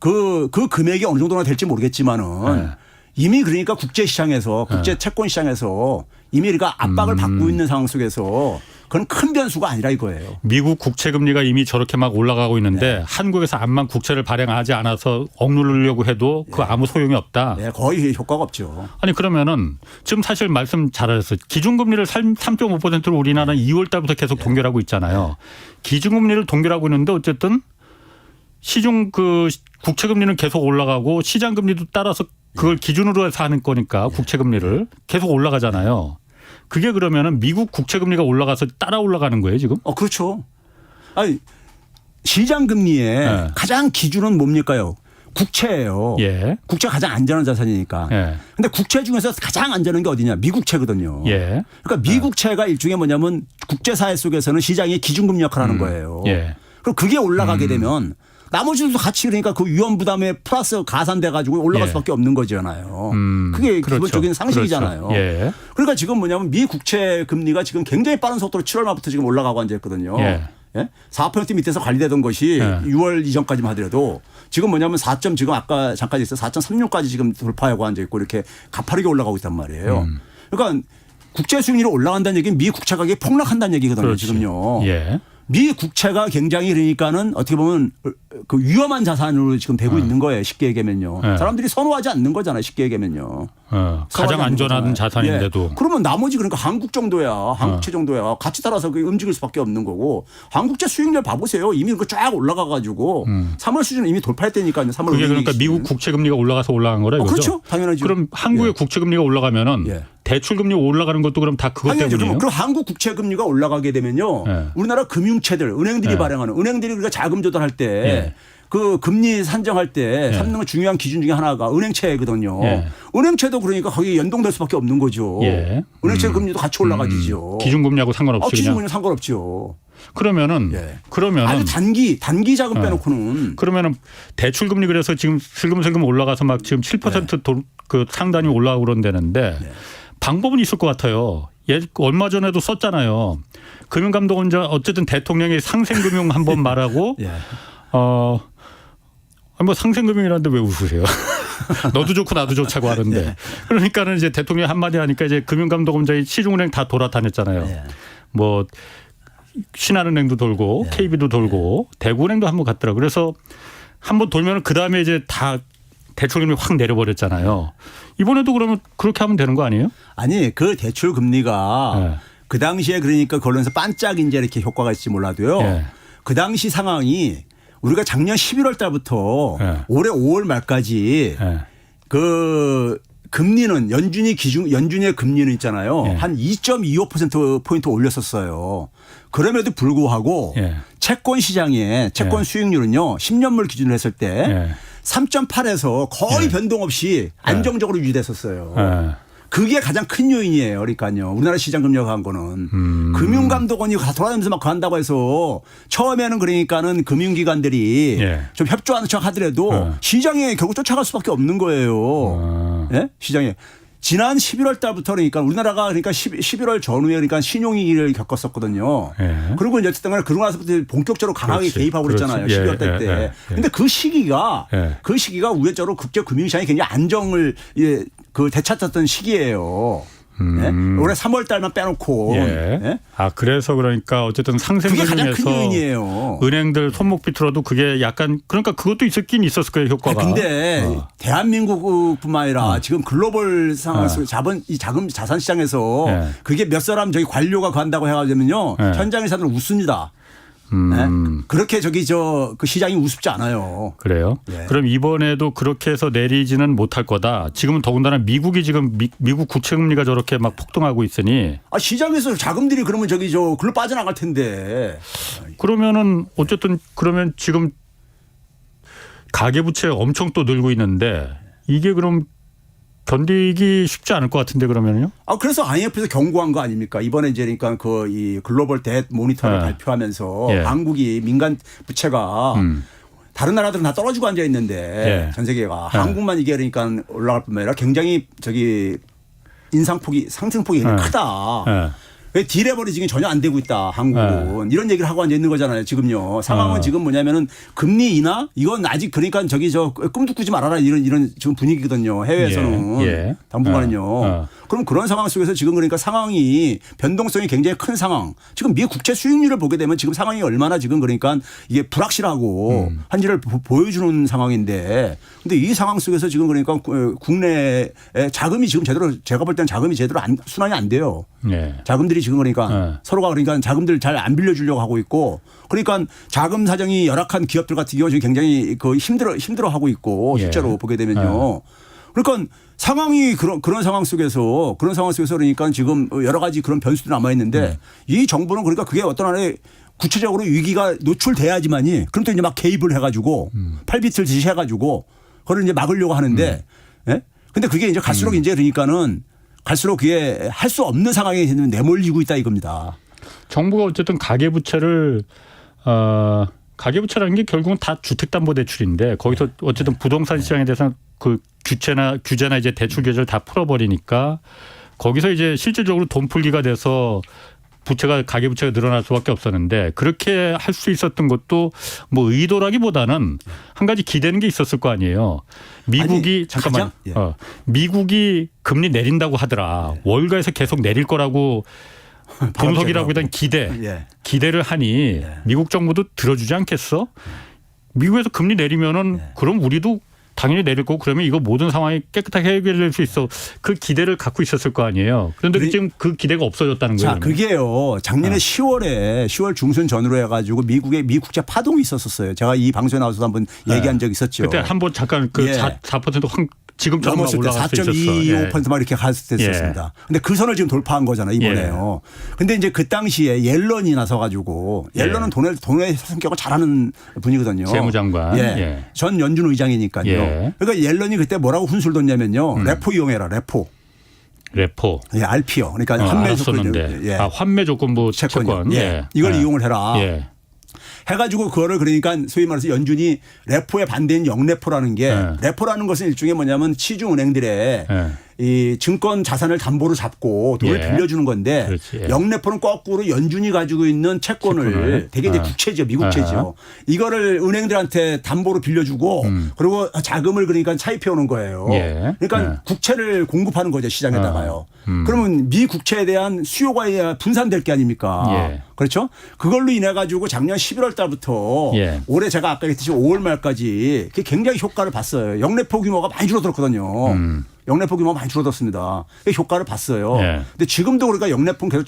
그 금액이 어느 정도나 될지 모르겠지만은 이미 그러니까 국제 시장에서 국제 채권 시장에서 이미 우리가 압박을 받고 있는 상황 속에서 그건 큰 변수가 아니라 이거예요. 미국 국채 금리가 이미 저렇게 막 올라가고 있는데 한국에서 암만 국채를 발행하지 않아서 억누르려고 해도 그 아무 소용이 없다. 거의 효과가 없죠. 아니 그러면은 지금 사실 말씀 잘하셨어요. 기준금리를 3.5%로 우리나라는 2월 달부터 계속 동결하고 있잖아요. 기준금리를 동결하고 있는데 어쨌든 시중 그 국채 금리는 계속 올라가고 시장 금리도 따라서 그걸 기준으로 해서 하는 거니까 국채 금리를 계속 올라가잖아요. 그게 그러면은 미국 국채 금리가 올라가서 따라 올라가는 거예요, 지금? 그렇죠. 아니 시장 금리의 가장 기준은 뭡니까요? 국채예요. 국채가 가장 안전한 자산이니까. 그런데 국채 중에서 가장 안전한 게 어디냐? 미국채거든요. 그러니까 미국채가 일종의 뭐냐면 국제사회 속에서는 시장의 기준금리 역할을 하는 거예요. 그럼 그게 올라가게 되면 나머지도 같이 그러니까 그 위험 부담에 플러스 가산돼 가지고 올라갈 수밖에 없는 거잖아요. 그게 그렇죠. 기본적인 상식이잖아요. 그렇죠. 그러니까 지금 뭐냐면 미 국채 금리가 지금 굉장히 빠른 속도로 7월 말부터 지금 올라가고 앉아 있거든요. 4% 밑에서 관리되던 것이 6월 이전까지만 하더라도 지금 뭐냐면 지금 아까 잠깐 했어요. 4.36까지 지금 돌파하고 앉아 있고 이렇게 가파르게 올라가고 있단 말이에요. 그러니까 국채 수익률이 올라간다는 얘기는 미 국채 가격이 폭락한다는 얘기거든요. 그렇지. 지금요. 미 국채가 굉장히 그러니까는 어떻게 보면 그 위험한 자산으로 지금 되고 있는 거예요. 쉽게 얘기하면요. 사람들이 선호하지 않는 거잖아요. 쉽게 얘기하면요. 가장 안전한 자산인데도. 그러면 나머지 그러니까 한국 정도야. 한국채 정도야. 같이 따라서 움직일 수밖에 없는 거고. 한국채 수익률 봐보세요. 이미 그 쫙 올라가 가지고 3월 수준은 이미 돌파했다니까요. 3월 그게 그러니까 미국 국채 금리가 올라가서 올라간 거라 이거죠? 그렇죠. 당연하죠. 그럼 한국의 국채 금리가 올라가면은 대출 금리 올라가는 것도 그럼 다 그것 때문이에요? 그럼 한국 국채 금리가 올라가게 되면요. 우리나라 금융체들, 은행들이 발행하는 은행들이 우리가 자금 조달할 때 그 금리 산정할 때 삼는 중요한 기준 중에 하나가 은행채거든요. 은행채도 그러니까 거기 연동될 수밖에 없는 거죠. 은행채 금리도 같이 올라가지죠. 기준금리하고 상관없이 기준금리는 상관없죠. 그러면은 아주 단기 자금 빼놓고는 그러면은 대출 금리 그래서 지금 슬금슬금 올라가서 막 지금 7% 그 상단이 올라가고 그런다는데 방법은 있을 것 같아요. 얼마 전에도 썼잖아요. 금융감독원장 어쨌든 대통령이 상생금융 한번 말하고 뭐 상생금융이라는데 왜 웃으세요? 너도 좋고 나도 좋자고 하는데 그러니까는 이제 대통령이 한마디 하니까 이제 금융감독원장이 시중은행 다 돌아다녔잖아요. 뭐 신한은행도 돌고 KB도 돌고 대구은행도 한번 갔더라고요. 그래서 한번 돌면 그 다음에 이제 다 대출금리 확 내려버렸잖아요. 이번에도 그러면 그렇게 하면 되는 거 아니에요? 아니 그 대출 금리가 그 당시에 그러니까 걸론에서 반짝 이제 이렇게 효과가 있을지 몰라도요. 그 당시 상황이 우리가 작년 11월 달부터 예. 올해 5월 말까지 예. 그 금리는 연준의 금리는 있잖아요. 예. 한 2.25% 포인트 올렸었어요. 그럼에도 불구하고 예. 채권 시장의 채권 예. 수익률은요. 10년물 기준으로 했을 때 예. 3.8에서 거의 예. 변동 없이 안정적으로 유지됐었어요. 예. 그게 가장 큰 요인이에요. 그러니까요. 우리나라 시장 금리가 간 거는. 금융감독원이 돌아다니면서 막 한다고 해서 처음에는 그러니까는 금융기관들이 예. 좀 협조하는 척 하더라도 시장에 결국 쫓아갈 수밖에 없는 거예요. 예? 시장에. 지난 11월 달부터 그러니까 우리나라가 그러니까 11월 전후에 그러니까 신용위기를 겪었었거든요. 예. 그리고 이제 어쨌든 간에 그러고 나서부터 본격적으로 강하게 그렇지. 개입하고 그랬잖아요. 그렇지. 12월 달 예, 때. 예, 예. 근데 그 시기가 예. 우회적으로 국제 금융시장이 굉장히 안정을 되찾았던 시기예요. 예? 올해 3월 달만 빼놓고. 예. 예? 아 그래서 그러니까 어쨌든 상생 그게 가장 큰 금융에서 요인이에요. 은행들 손목 비틀어도 그게 약간 그러니까 그것도 있었긴 있었을 거예요 효과가. 근데 대한민국뿐만 아니라 지금 글로벌 상황에서 이 자산 시장에서 예. 그게 몇 사람 저기 관료가 간다고 해가지고요 예. 현장에서는 웃습니다. 네? 그렇게 그 시장이 우습지 않아요. 그래요? 예. 그럼 이번에도 그렇게 해서 내리지는 못할 거다. 지금은 더군다나 미국이 지금 미국 국채 금리가 저렇게 막 폭등하고 있으니 시장에서 자금들이 그러면 글로 빠져나갈 텐데. 그러면은 어쨌든 그러면 지금 가계부채 엄청 또 늘고 있는데 이게 그럼 견디기 쉽지 않을 것 같은데 그러면요? 그래서 IMF에서 경고한 거 아닙니까? 이번에 이제 그러니까 이 글로벌 뎃 모니터를 예. 발표하면서 예. 한국이 민간 부채가 다른 나라들은 다 떨어지고 앉아 있는데 예. 전 세계가 예. 한국만 이게 그러니까 올라갈 뿐만 아니라 굉장히 상승폭이 굉장히 예. 크다. 예. 왜 디레버리징이 전혀 안 되고 있다 한국은 이런 얘기를 하고 앉아 있는 거잖아요 지금요. 상황은 지금 뭐냐면은 금리 인하 이건 아직 그러니까 꿈도 꾸지 말아라 이런 지금 분위기거든요 해외에서는 예. 당분간은요. 그럼 그런 상황 속에서 지금 그러니까 상황이 변동성이 굉장히 큰 상황. 지금 미 국채 수익률을 보게 되면 지금 상황이 얼마나 지금 그러니까 이게 불확실하고 한지를 보여주는 상황인데 근데 이 상황 속에서 지금 그러니까 국내에 자금이 지금 제가 볼 때는 자금이 제대로 순환이 안 돼요. 예. 자금들이 지금 그러니까 서로가 그러니까 자금들 잘 안 빌려주려고 하고 있고 그러니까 자금 사정이 열악한 기업들 같은 경우 지금 굉장히 힘들어하고 있고 실제로 보게 되면요. 그러니까 상황이 그런 상황 속에서 그러니까 지금 여러 가지 그런 변수도 남아 있는데 이 정부는 그러니까 그게 어떤 하나의 구체적으로 위기가 노출돼야지만이 그럼 또 이제 막 개입을 해가지고 팔비틀 지시해가지고 그걸 이제 막으려고 하는데 예? 근데 그게 이제 갈수록 이제 그러니까는 갈수록 그게 할 수 없는 상황에 내몰리고 있다 이겁니다. 정부가 어쨌든 가계부채를 가계부채라는 게 결국은 다 주택담보대출인데 거기서 어쨌든 부동산 시장에 대해서 그 규제나 이제 대출 규제를 다 풀어버리니까 거기서 이제 실질적으로 돈 풀기가 돼서 가계부채가 늘어날 수밖에 없었는데 그렇게 할 수 있었던 것도 뭐 의도라기보다는 한 가지 기대는 게 있었을 거 아니에요. 미국이 미국이 금리 내린다고 하더라. 월가에서 계속 내릴 거라고 분석이라고 하던 기대를 하니 미국 정부도 들어주지 않겠어? 미국에서 금리 내리면은 그럼 우리도 당연히 내릴 거고 그러면 이거 모든 상황이 깨끗하게 해결될 수 있어. 그 기대를 갖고 있었을 거 아니에요. 그런데 지금 그 기대가 없어졌다는 거예요. 자, 그게요. 작년에 10월 중순 전후로 해가지고 미국의 미국채 파동이 있었어요. 제가 이 방송에 나와서 한번 얘기한 적이 있었죠. 그때 한번 잠깐 그 4% 지금처럼 넘었을 때 올라갈 수 있었어. 4.25%막 이렇게 갔을 때 있었습니다. 근데 그 선을 지금 돌파한 거잖아요. 이번에요. 근데 이제 그 당시에 옐런이 나서가지고 옐런은 돈의 성격을 잘하는 분이거든요. 재무장관. 전 연준 의장이니까요. 그러니까 옐런이 그때 뭐라고 훈수를 뒀냐면요. 레포 이용해라. 레포. RP요. 그러니까 환매 조건인데. 환매 조건부 채권. 이걸 이용을 해라. 해가지고 그거를 그러니까 소위 말해서 연준이 레포에 반대인 영레포라는 게 레포라는 것은 일종의 뭐냐면 시중은행들의 이 증권 자산을 담보로 잡고 돈을 빌려주는 건데 영레포는 거꾸로 연준이 가지고 있는 채권을 되게 이제 국채죠. 미국채죠. 이거를 은행들한테 담보로 빌려주고 그리고 자금을 그러니까 차입해 오는 거예요. 그러니까 국채를 공급하는 거죠. 시장에다가요. 그러면 미 국채에 대한 수요가 분산될 게 아닙니까? 그렇죠? 그걸로 인해 가지고 작년 11월 달부터 올해 제가 아까 얘기했듯이 5월 말까지 굉장히 효과를 봤어요. 영레포 규모가 많이 줄어들었거든요. 영래포 규모가 많이 줄어들었습니다. 효과를 봤어요. 근데 지금도 그러니까 영래포는 계속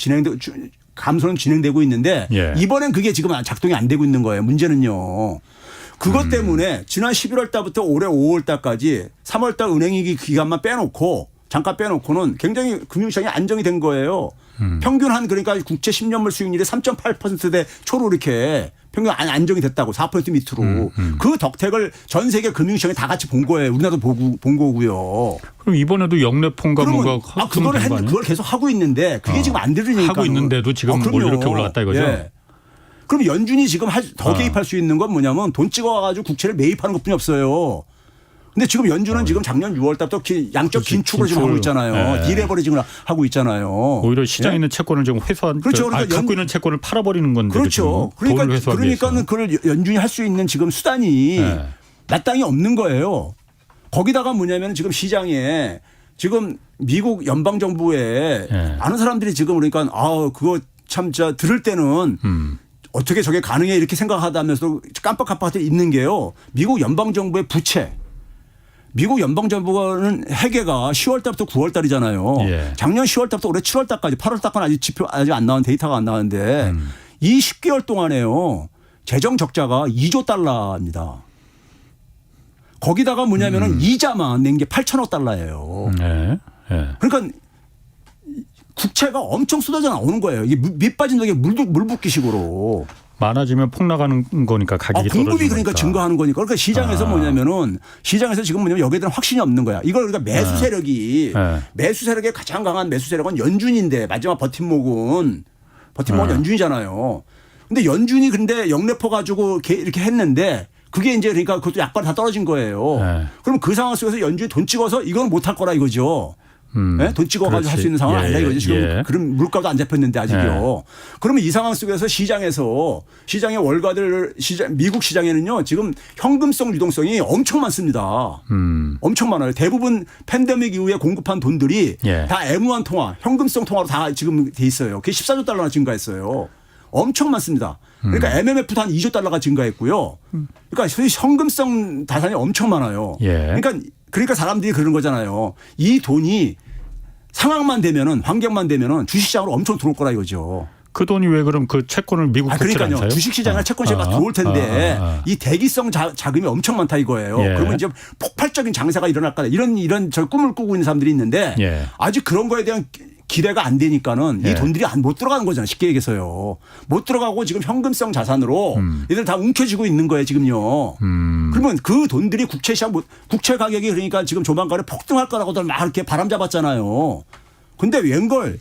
감소는 진행되고 있는데 이번엔 그게 지금 작동이 안 되고 있는 거예요. 문제는요. 그것 때문에 지난 11월 달부터 올해 5월 달까지 3월 달 은행위기 기간만 빼놓고 잠깐 빼놓고는 굉장히 금융시장이 안정이 된 거예요. 평균 한 그러니까 국채 10년물 수익률이 3.8%대 초로 이렇게 평균 안정이 됐다고 4% 밑으로. 그 덕택을 전 세계 금융시장이 다 같이 본 거예요. 우리나라도 본 거고요. 그럼 이번에도 영래폰가 뭔가 그걸 계속 하고 있는데 그게 지금 안 들으니까. 하고 있는데도 지금 뭘 이렇게 올라갔다 이거죠. 예. 그럼 연준이 지금 더 개입할 수 있는 건 뭐냐면 돈 찍어가지고 국채를 매입하는 것뿐이 없어요. 근데 지금 연준은 지금 작년 6월 달부터 양적 긴축을 지금 하고 있잖아요. 디레버리징을 하고 있잖아요. 오히려 시장에 있는 채권을 지금 회수한 그렇죠. 그러니까 갖고 있는 채권을 팔아버리는 건데. 그렇죠. 그러니까는 그걸 연준이 할 수 있는 지금 수단이 마땅히 없는 거예요. 거기다가 뭐냐면 지금 시장에 지금 미국 연방정부에 많은 사람들이 지금 그러니까 그거 참 진짜 들을 때는 어떻게 저게 가능해 이렇게 생각하다면서도 깜빡깜빡 있는 게요. 미국 연방정부의 부채. 미국 연방정부는 회계가 10월 달부터 9월 달이잖아요. 작년 10월 달부터 올해 7월 달까지 8월 달까지 아직 안 나온 데이터가 안 나왔는데 이 10개월 동안에요. 재정 적자가 2조 달러입니다. 거기다가 뭐냐면은 이자만 낸 게 8천억 달러예요. 그러니까 국채가 엄청 쏟아져 나오는 거예요. 이게 밑 빠진 독에 물 붓기식으로. 많아지면 폭 나가는 거니까 가격이 떨어지는 공급이 그러니까 증가하는 거니까. 그러니까 시장에서 뭐냐면은 시장에서 지금 뭐냐면 여기에 대한 확신이 없는 거야. 이걸 그러니까 매수 세력이 매수 세력의 가장 강한 매수 세력은 연준인데 마지막 버팀목은 연준이잖아요. 근데 연준이 근데 영래포 가지고 이렇게 했는데 그게 이제 그러니까 그것도 약간 다 떨어진 거예요. 그럼 그 상황 속에서 연준이 돈 찍어서 이건 못할 거라 이거죠. 돈 찍어가지고 할 수 있는 상황은 아니라 이거죠. 지금 그럼 물가도 안 잡혔는데 아직요. 그러면 이 상황 속에서 시장의 월가들 미국 시장에는요 지금 현금성 유동성이 엄청 많습니다. 엄청 많아요. 대부분 팬데믹 이후에 공급한 돈들이 다 M1 통화, 현금성 통화로 다 지금 돼 있어요. 그게 14조 달러나 증가했어요. 엄청 많습니다. 그러니까 MMF도 한 2조 달러가 증가했고요. 그러니까 소위 현금성 자산이 엄청 많아요. 그러니까 사람들이 그런 거잖아요. 이 돈이 상황만 되면은 환경만 되면은 주식시장으로 엄청 들어올 거라 이거죠. 그 돈이 왜 그럼 그 채권을 미국 국채를 안 사요? 주식시장이나 채권시장에 들어올 텐데 이 대기성 자금이 엄청 많다 이거예요. 그러면 이제 폭발적인 장세가 일어날 거다. 이런 저 꿈을 꾸고 있는 사람들이 있는데 아직 그런 거에 대한 기대가 안 되니까는 이 돈들이 못 들어가는 거잖아요. 쉽게 얘기해서요. 못 들어가고 지금 현금성 자산으로 얘들 다 움켜쥐고 있는 거예요. 지금요. 그러면 그 돈들이 국채 가격이 그러니까 지금 조만간에 폭등할 거라고들 막 이렇게 바람 잡았잖아요. 근데 웬걸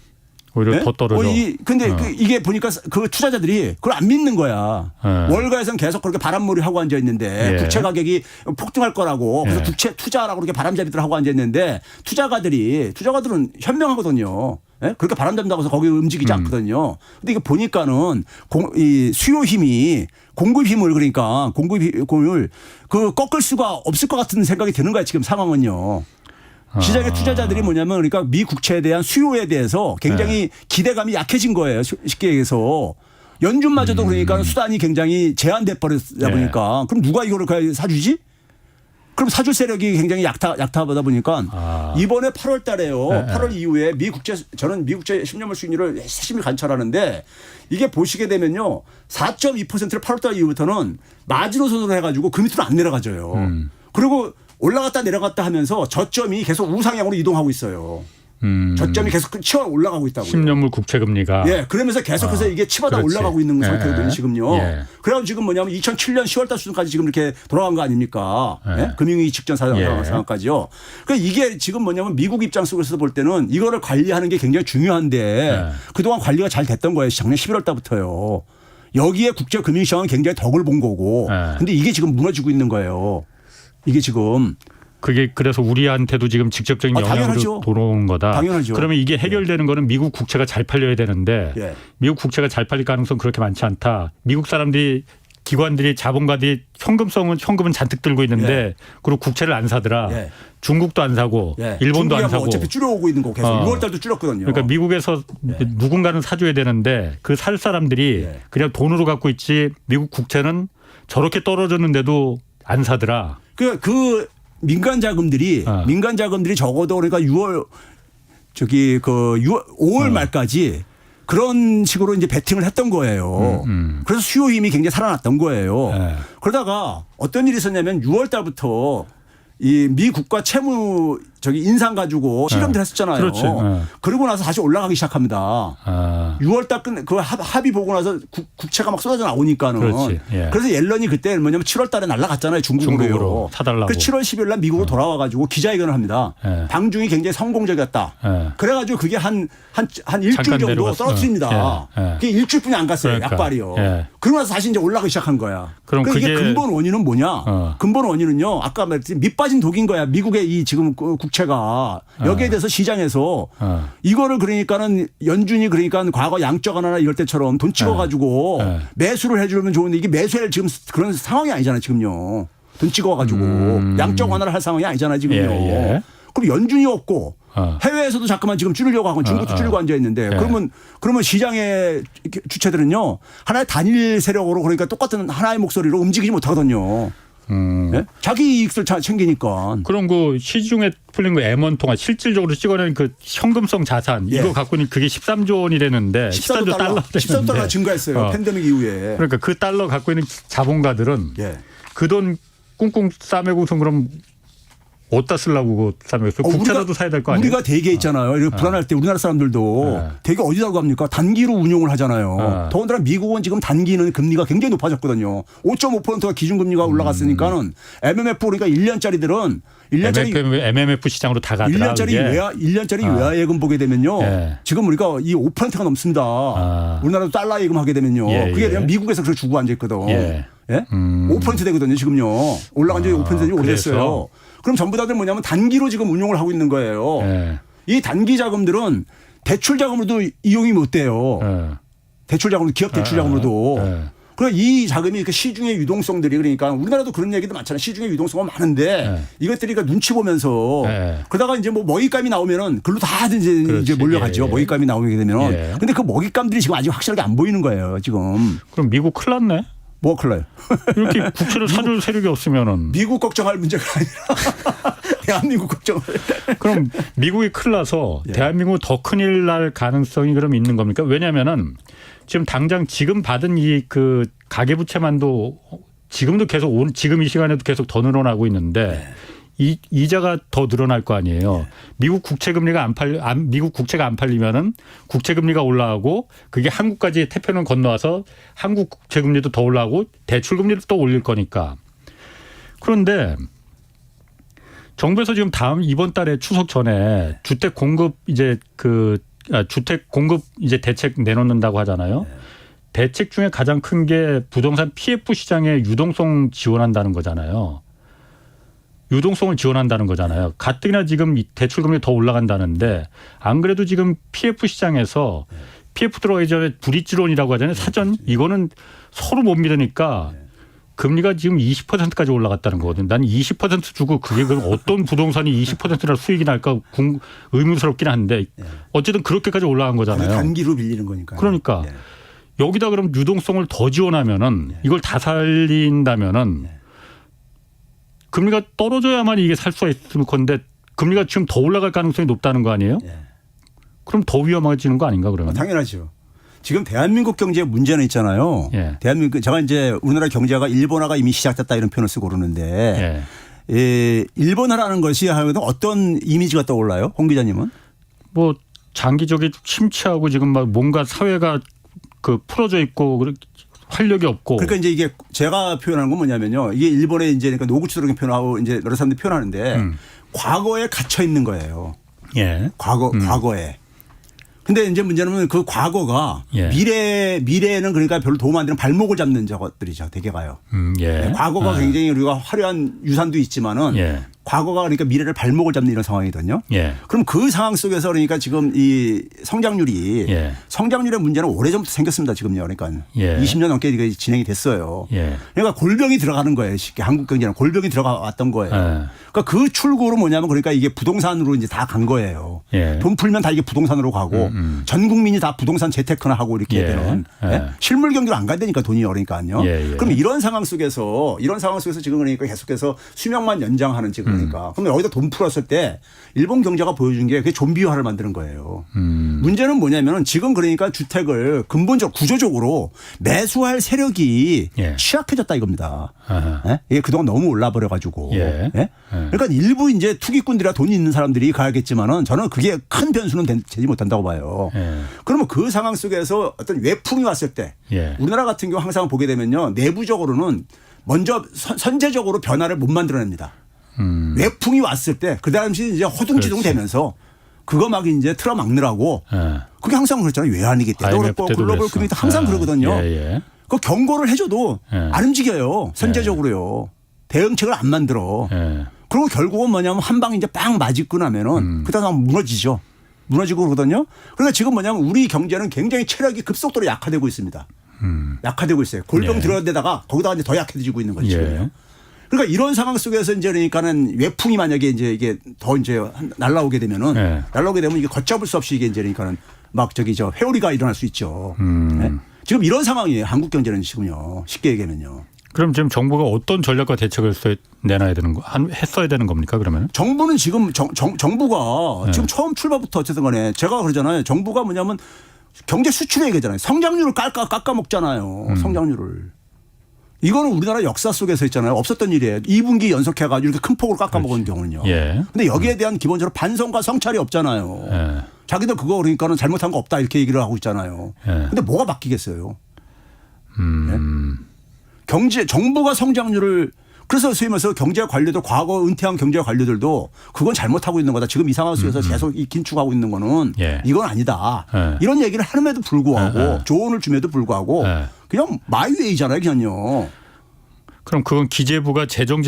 오히려 더 떨어져. 근데 이게 보니까 그 투자자들이 그걸 안 믿는 거야. 월가에서는 계속 그렇게 바람몰이 하고 앉아 있는데 국채 가격이 폭등할 거라고 그래서 국채 투자라고 그렇게 바람잡이들 하고 앉아 있는데 투자가들은 현명하거든요. 그렇게 바람잡는다고 해서 거기 움직이지 않거든요. 근데 이거 보니까는 이 수요 힘이 공급 힘을 그러니까 공급 힘을 꺾을 수가 없을 것 같은 생각이 드는 거야 지금 상황은요. 시장의 투자자들이 뭐냐면 그러니까 미 국채에 대한 수요에 대해서 굉장히 기대감이 약해진 거예요. 쉽게 얘기해서. 연준마저도 그러니까 수단이 굉장히 제한돼 버렸다 보니까 그럼 누가 이거를 사주지? 그럼 사줄 세력이 굉장히 약하다 보니까 이번에 8월 달에요. 8월 이후에 저는 미 국채 10년물 수익률을 세심히 관찰하는데 이게 보시게 되면요. 4.2%를 8월 달 이후부터는 마지노선으로 해가지고 그 밑으로 안 내려가져요. 그리고 올라갔다 내려갔다 하면서 저점이 계속 우상향으로 이동하고 있어요. 저점이 계속 치어 올라가고 있다고요. 10년물 국채 금리가. 그러면서 계속해서 이게 치받아 올라가고 있는 상태거든요. 지금요. 그래가지고 지금 뭐냐면 2007년 10월 달 수준까지 지금 이렇게 돌아간 거 아닙니까? 금융위기 직전 상황까지요. 그러니까 이게 지금 뭐냐면 미국 입장 속에서 볼 때는 이거를 관리하는 게 굉장히 중요한데 그동안 관리가 잘 됐던 거예요. 작년 11월 달부터요. 여기에 국제금융시장은 굉장히 덕을 본 거고. 근데 이게 지금 무너지고 있는 거예요. 이게 지금. 그게 그래서 우리한테도 지금 직접적인 영향으로 돌아오는 거다. 당연하죠. 그러면 이게 해결되는 거는 미국 국채가 잘 팔려야 되는데 미국 국채가 잘 팔릴 가능성 그렇게 많지 않다. 미국 사람들이 기관들이 자본가들이 현금은 잔뜩 들고 있는데 그리고 국채를 안 사더라. 중국도 안 사고 일본도 안 사고. 어차피 줄여오고 있는 거 계속 6월 달도 줄였거든요. 그러니까 미국에서 누군가는 사줘야 되는데 그 살 사람들이 그냥 돈으로 갖고 있지 미국 국채는 저렇게 떨어졌는데도 안 사더라. 그 민간 자금들이 적어도 그러니까 5월 말까지 그런 식으로 이제 베팅을 했던 거예요. 그래서 수요 힘이 굉장히 살아났던 거예요. 네. 그러다가 어떤 일이 있었냐면 6월 달부터 이 미 국가 채무 인상 가지고 실험들 했었잖아요. 그렇지. 네. 그러고 나서 다시 올라가기 시작합니다. 아. 6월 달 그 합의 보고 나서 국채가 막 쏟아져 나오니까는. 그렇지. 예. 그래서 옐런이 그때 뭐냐면 7월 달에 날아갔잖아요. 중국으로 사달라고. 그 7월 10일 날 미국으로 돌아와 가지고 기자회견을 합니다. 예. 방중이 굉장히 성공적이었다. 예. 그래 가지고 그게 한 일주일 잠깐 정도 내려갔어. 떨어뜨립니다. 예. 예. 그게 일주일뿐이 안 갔어요. 그러니까. 약발이요. 예. 그러고 나서 다시 이제 올라가기 시작한 거야. 그럼 그러니까 이게 그게- 근본 원인은 뭐냐? 근본 원인은요. 아까 말했듯이 밑빠진 독인 거야. 미국의 이 지금 국채가 여기에 대해서 시장에서 이거를 그러니까는 연준이 그러니까 과거 양적 완화나 이럴 때처럼 돈 찍어가지고 매수를 해주면 좋은데 이게 매수할 지금 그런 상황이 아니잖아요. 지금요. 돈 찍어가지고 양적 완화를 할 상황이 아니잖아요. 지금요. 예, 예. 그럼 연준이 없고 해외에서도 자꾸만 지금 줄이려고 하고 중국도 줄이고 앉아 있는데 그러면 시장의 주체들은요 하나의 단일 세력으로 그러니까 똑같은 하나의 목소리로 움직이지 못하거든요. 네? 자기 이익을 챙기니까. 그럼 그 시중에 풀린 그 M1 통화 실질적으로 찍어낸 그 현금성 자산 예. 이거 갖고 있는 그게 13조 원이라는데 14조 달러 14조 달러 증가했어요. 팬데믹 이후에. 그러니까 그 달러 갖고 있는 자본가들은 예. 그 돈 꽁꽁 싸매고선 그럼 어디다 쓰려고 그 싸매고 국채라도 사야 될 거 아니에요? 우리가 대개 있잖아요. 이렇게 불안할 때 우리나라 사람들도 대개 어디다 갑니까? 단기로 운용을 하잖아요. 더군다나 미국은 지금 단기는 금리가 굉장히 높아졌거든요. 5.5%가 기준금리가 올라갔으니까는 MMF 그러니까 1년짜리들은 1년짜리 MMF 시장으로 다 가더라. 1년짜리 외화예금 보게 되면요. 예. 지금 우리가 이 5%가 넘습니다. 우리나라도 달러 예금 하게 되면요. 예, 그게 예. 그냥 미국에서 그렇게 주고 앉아 있거든. 예. 예? 5% 되거든요. 지금요. 올라간 지 5% 되지 오래됐어요. 그래서? 그럼 전부 다들 뭐냐면 단기로 지금 운용을 하고 있는 거예요. 예. 이 단기 자금들은 대출 자금으로도 이용이 못 돼요. 예. 대출 자금으로 기업 대출 자금으로도. 예. 그러니까 이 자금이 그 시중의 유동성들이 그러니까 우리나라도 그런 얘기도 많잖아요. 시중의 유동성은 많은데 이것들이 그러니까 눈치 보면서 그러다가 이제 뭐 먹잇감이 나오면은 글로 다 이제 몰려가죠. 예, 예. 먹잇감이 나오게 되면은. 예. 근데 그 먹잇감들이 지금 아직 확실하게 안 보이는 거예요. 지금. 그럼 미국 큰일 났네. 뭐가 큰일 나요? 이렇게 국채를 사줄 세력이 없으면은 미국 걱정할 문제가 아니라 대한민국 걱정을. 그럼 미국이 큰일 나서 예. 대한민국 더 큰일 날 가능성이 그럼 있는 겁니까? 왜냐면은 지금 당장 지금 받은 이 그 가계부채만도 지금도 계속 지금 이 시간에도 계속 더 늘어나고 있는데 이자가 더 늘어날 거 아니에요. 미국 국채금리가 미국 국채가 안 팔리면은 국채금리가 올라가고 그게 한국까지 태평양 건너와서 한국 국채금리도 더 올라가고 대출금리도 또 올릴 거니까. 그런데 정부에서 지금 이번 달에 추석 전에 주택 공급 주택 공급 이제 대책 내놓는다고 하잖아요. 대책 중에 가장 큰 게 부동산 PF 시장에 유동성 지원한다는 거잖아요. 유동성을 지원한다는 거잖아요. 가뜩이나 지금 대출금리 더 올라간다는데 안 그래도 지금 PF 시장에서 PF 들어가기 전에 브릿지론이라고 하잖아요. 사전 이거는 서로 못 믿으니까 금리가 지금 20%까지 올라갔다는 거거든요. 난 20% 주고 그게 그럼 어떤 부동산이 20%나 수익이 날까 의문스럽긴 한데 어쨌든 그렇게까지 올라간 거잖아요. 단기로 빌리는 거니까. 그러니까 여기다 그럼 유동성을 더 지원하면은 이걸 다 살린다면은 금리가 떨어져야만 이게 살 수가 있을 건데 금리가 지금 더 올라갈 가능성이 높다는 거 아니에요? 그럼 더 위험해지는 거 아닌가 그러면? 당연하죠. 지금 대한민국 경제의 문제는 있잖아요. 예. 대한민국 제가 이제 우리나라 경제가 일본화가 이미 시작됐다 이런 표현을 쓰고 그러는데 일본화라는 것이 하여튼 어떤 이미지가 떠올라요? 홍 기자님은? 뭐 장기적인 침체하고 지금 막 뭔가 사회가 그 풀어져 있고 활력이 없고. 그러니까 이제 이게 제가 표현하는 건 뭐냐면요. 이게 일본의 이제 그러니까 노구추적인 표현하고 이제 여러 사람들이 표현하는데 과거에 갇혀 있는 거예요. 예. 과거에. 근데 이제 문제는 그 과거가 미래에는 그러니까 별로 도움 안 되는 발목을 잡는 저것들이죠. 대개가요. 예. 과거가 굉장히 우리가 화려한 유산도 있지만은 과거가 그러니까 미래를 발목을 잡는 이런 상황이거든요. 그럼 그 상황 속에서 그러니까 지금 이 성장률의 문제는 오래전부터 생겼습니다. 지금요. 그러니까 20년 넘게 이게 진행이 됐어요. 그러니까 골병이 들어가는 거예요. 쉽게 한국 경제는 골병이 들어갔던 거예요. 그러니까 그 출구로 뭐냐면 그러니까 이게 부동산으로 이제 다 간 거예요. 돈 풀면 다 이게 부동산으로 가고 전 국민이 다 부동산 재테크나 하고 이렇게 되는 실물 경기로 안 간다니까 돈이 어려니까요. 그럼 이런 상황 속에서 지금 그러니까 계속해서 수명만 연장하는 지금 그러니까 그럼 여기다 돈 풀었을 때 일본 경제가 보여준 게 그게 좀비화를 만드는 거예요. 문제는 뭐냐면은 지금 그러니까 주택을 근본적 구조적으로 매수할 세력이 취약해졌다 이겁니다. 이게 그동안 너무 올라버려 가지고. 그러니까 일부 이제 투기꾼들이나 돈이 있는 사람들이 가야겠지만은 저는 그게 큰 변수는 되지 못한다고 봐요. 그러면 그 상황 속에서 어떤 외풍이 왔을 때 우리나라 같은 경우 항상 보게 되면요. 내부적으로는 먼저 선제적으로 변화를 못 만들어냅니다. 외풍이 왔을 때 그 당시 이제 허둥지둥 되면서 그거 막 이제 틀어막느라고 그게 항상 그랬잖아요. 외환위기 때도 그렇고 글로벌 금융 때 항상 그러거든요. 그 경고를 해줘도 안 움직여요. 선제적으로요. 대응책을 안 만들어. 그리고 결국은 뭐냐면 한 방 이제 빵 맞고 나면은 그다음 무너지죠. 무너지고 그러거든요. 그러니까 지금 뭐냐면 우리 경제는 굉장히 체력이 급속도로 약화되고 있습니다. 약화되고 있어요. 골병 들어야 되다가 거기다가 이제 더 약해지고 있는 거죠. 그러니까 이런 상황 속에서 이제 그러니까는 외풍이 만약에 이제 이게 더 이제 날라오게 되면은 날라오게 되면 이게 걷잡을 수 없이 이게 이제 그러니까는 막 저기 저 회오리가 일어날 수 있죠. 지금 이런 상황이에요. 한국 경제는 지금요. 쉽게 얘기하면요. 그럼 지금 정부가 어떤 전략과 대책을 내놔야 되는 했어야 되는 겁니까 그러면? 정부는 지금 정부가 지금 처음 출발부터 어쨌든 간에 제가 그러잖아요. 정부가 뭐냐면 경제 수출 얘기잖아요. 성장률을 깎아 먹잖아요. 성장률을. 이거는 우리나라 역사 속에서 있잖아요. 없었던 일이에요. 2분기 연속해가지고 이렇게 큰 폭으로 깎아먹은 경우는요. 근데 여기에 대한 기본적으로 반성과 성찰이 없잖아요. 자기도 그거 그러니까는 잘못한 거 없다 이렇게 얘기를 하고 있잖아요. 근데 뭐가 바뀌겠어요. 정부가 성장률을 그래서 소위 말해서 경제 관료들 과거 은퇴한 경제 관료들도 그건 잘못하고 있는 거다. 지금 이 상황 속에서 계속 긴축하고 있는 거는 이건 아니다. 이런 얘기를 하는데도 불구하고 조언을 줌에도 불구하고 그냥 마이웨이잖아요. 그냥요. 그럼 그건 기재부가 재정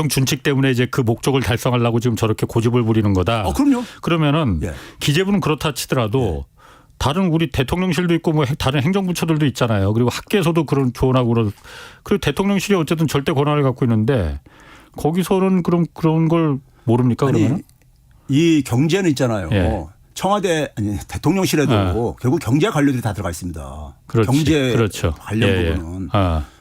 준칙 때문에 이제 그 목적을 달성하려고 지금 저렇게 고집을 부리는 거다. 그럼요. 그러면은 기재부는 그렇다 치더라도 다른 우리 대통령실도 있고 뭐 다른 행정부처들도 있잖아요. 그리고 학계에서도 그런 조언하고 그리고 대통령실이 어쨌든 절대 권한을 갖고 있는데 거기서는 그런 걸 모릅니까 그러면? 이 경제는 있잖아요. 청와대 아니 대통령실에도 결국 경제 관료들이 다 들어가 있습니다. 경제 관련 부분은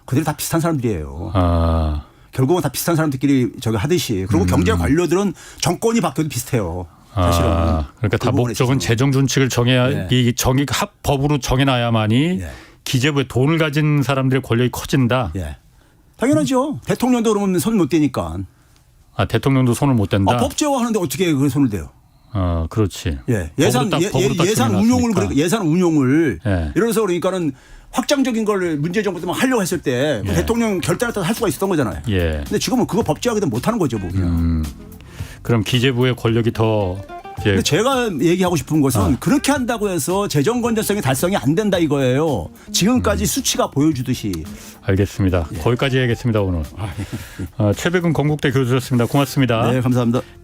그들이 다 비슷한 사람들이에요. 결국은 다 비슷한 사람들끼리 저기 하듯이 그리고 경제 관료들은 정권이 바뀌어도 비슷해요. 사실은. 그러니까 다 목적은 재정 준칙을 정해야 이 법으로 정해놔야만이 기재부에 돈을 가진 사람들의 권력이 커진다. 당연하죠. 대통령도 그러면 손 못 대니까. 대통령도 손을 못 댄다. 법 제어하는데 어떻게 그 손을 대요? 그렇지. 예산 운용을 이래서 그러니까는 확장적인 걸 문재인 정부 때만 하려고 했을 때 대통령 결단을 따라 할 수가 있었던 거잖아요. 근데 지금은 그거 법 제어하기도 못 하는 거죠, 뭐 그냥. 그럼 기재부의 권력이 더. 근데 제가 얘기하고 싶은 것은 그렇게 한다고 해서 재정 건전성이 달성이 안 된다 이거예요. 지금까지 수치가 보여주듯이. 알겠습니다. 거기까지 해야겠습니다 오늘. 최백은 건국대 교수였습니다. 고맙습니다. 네, 감사합니다.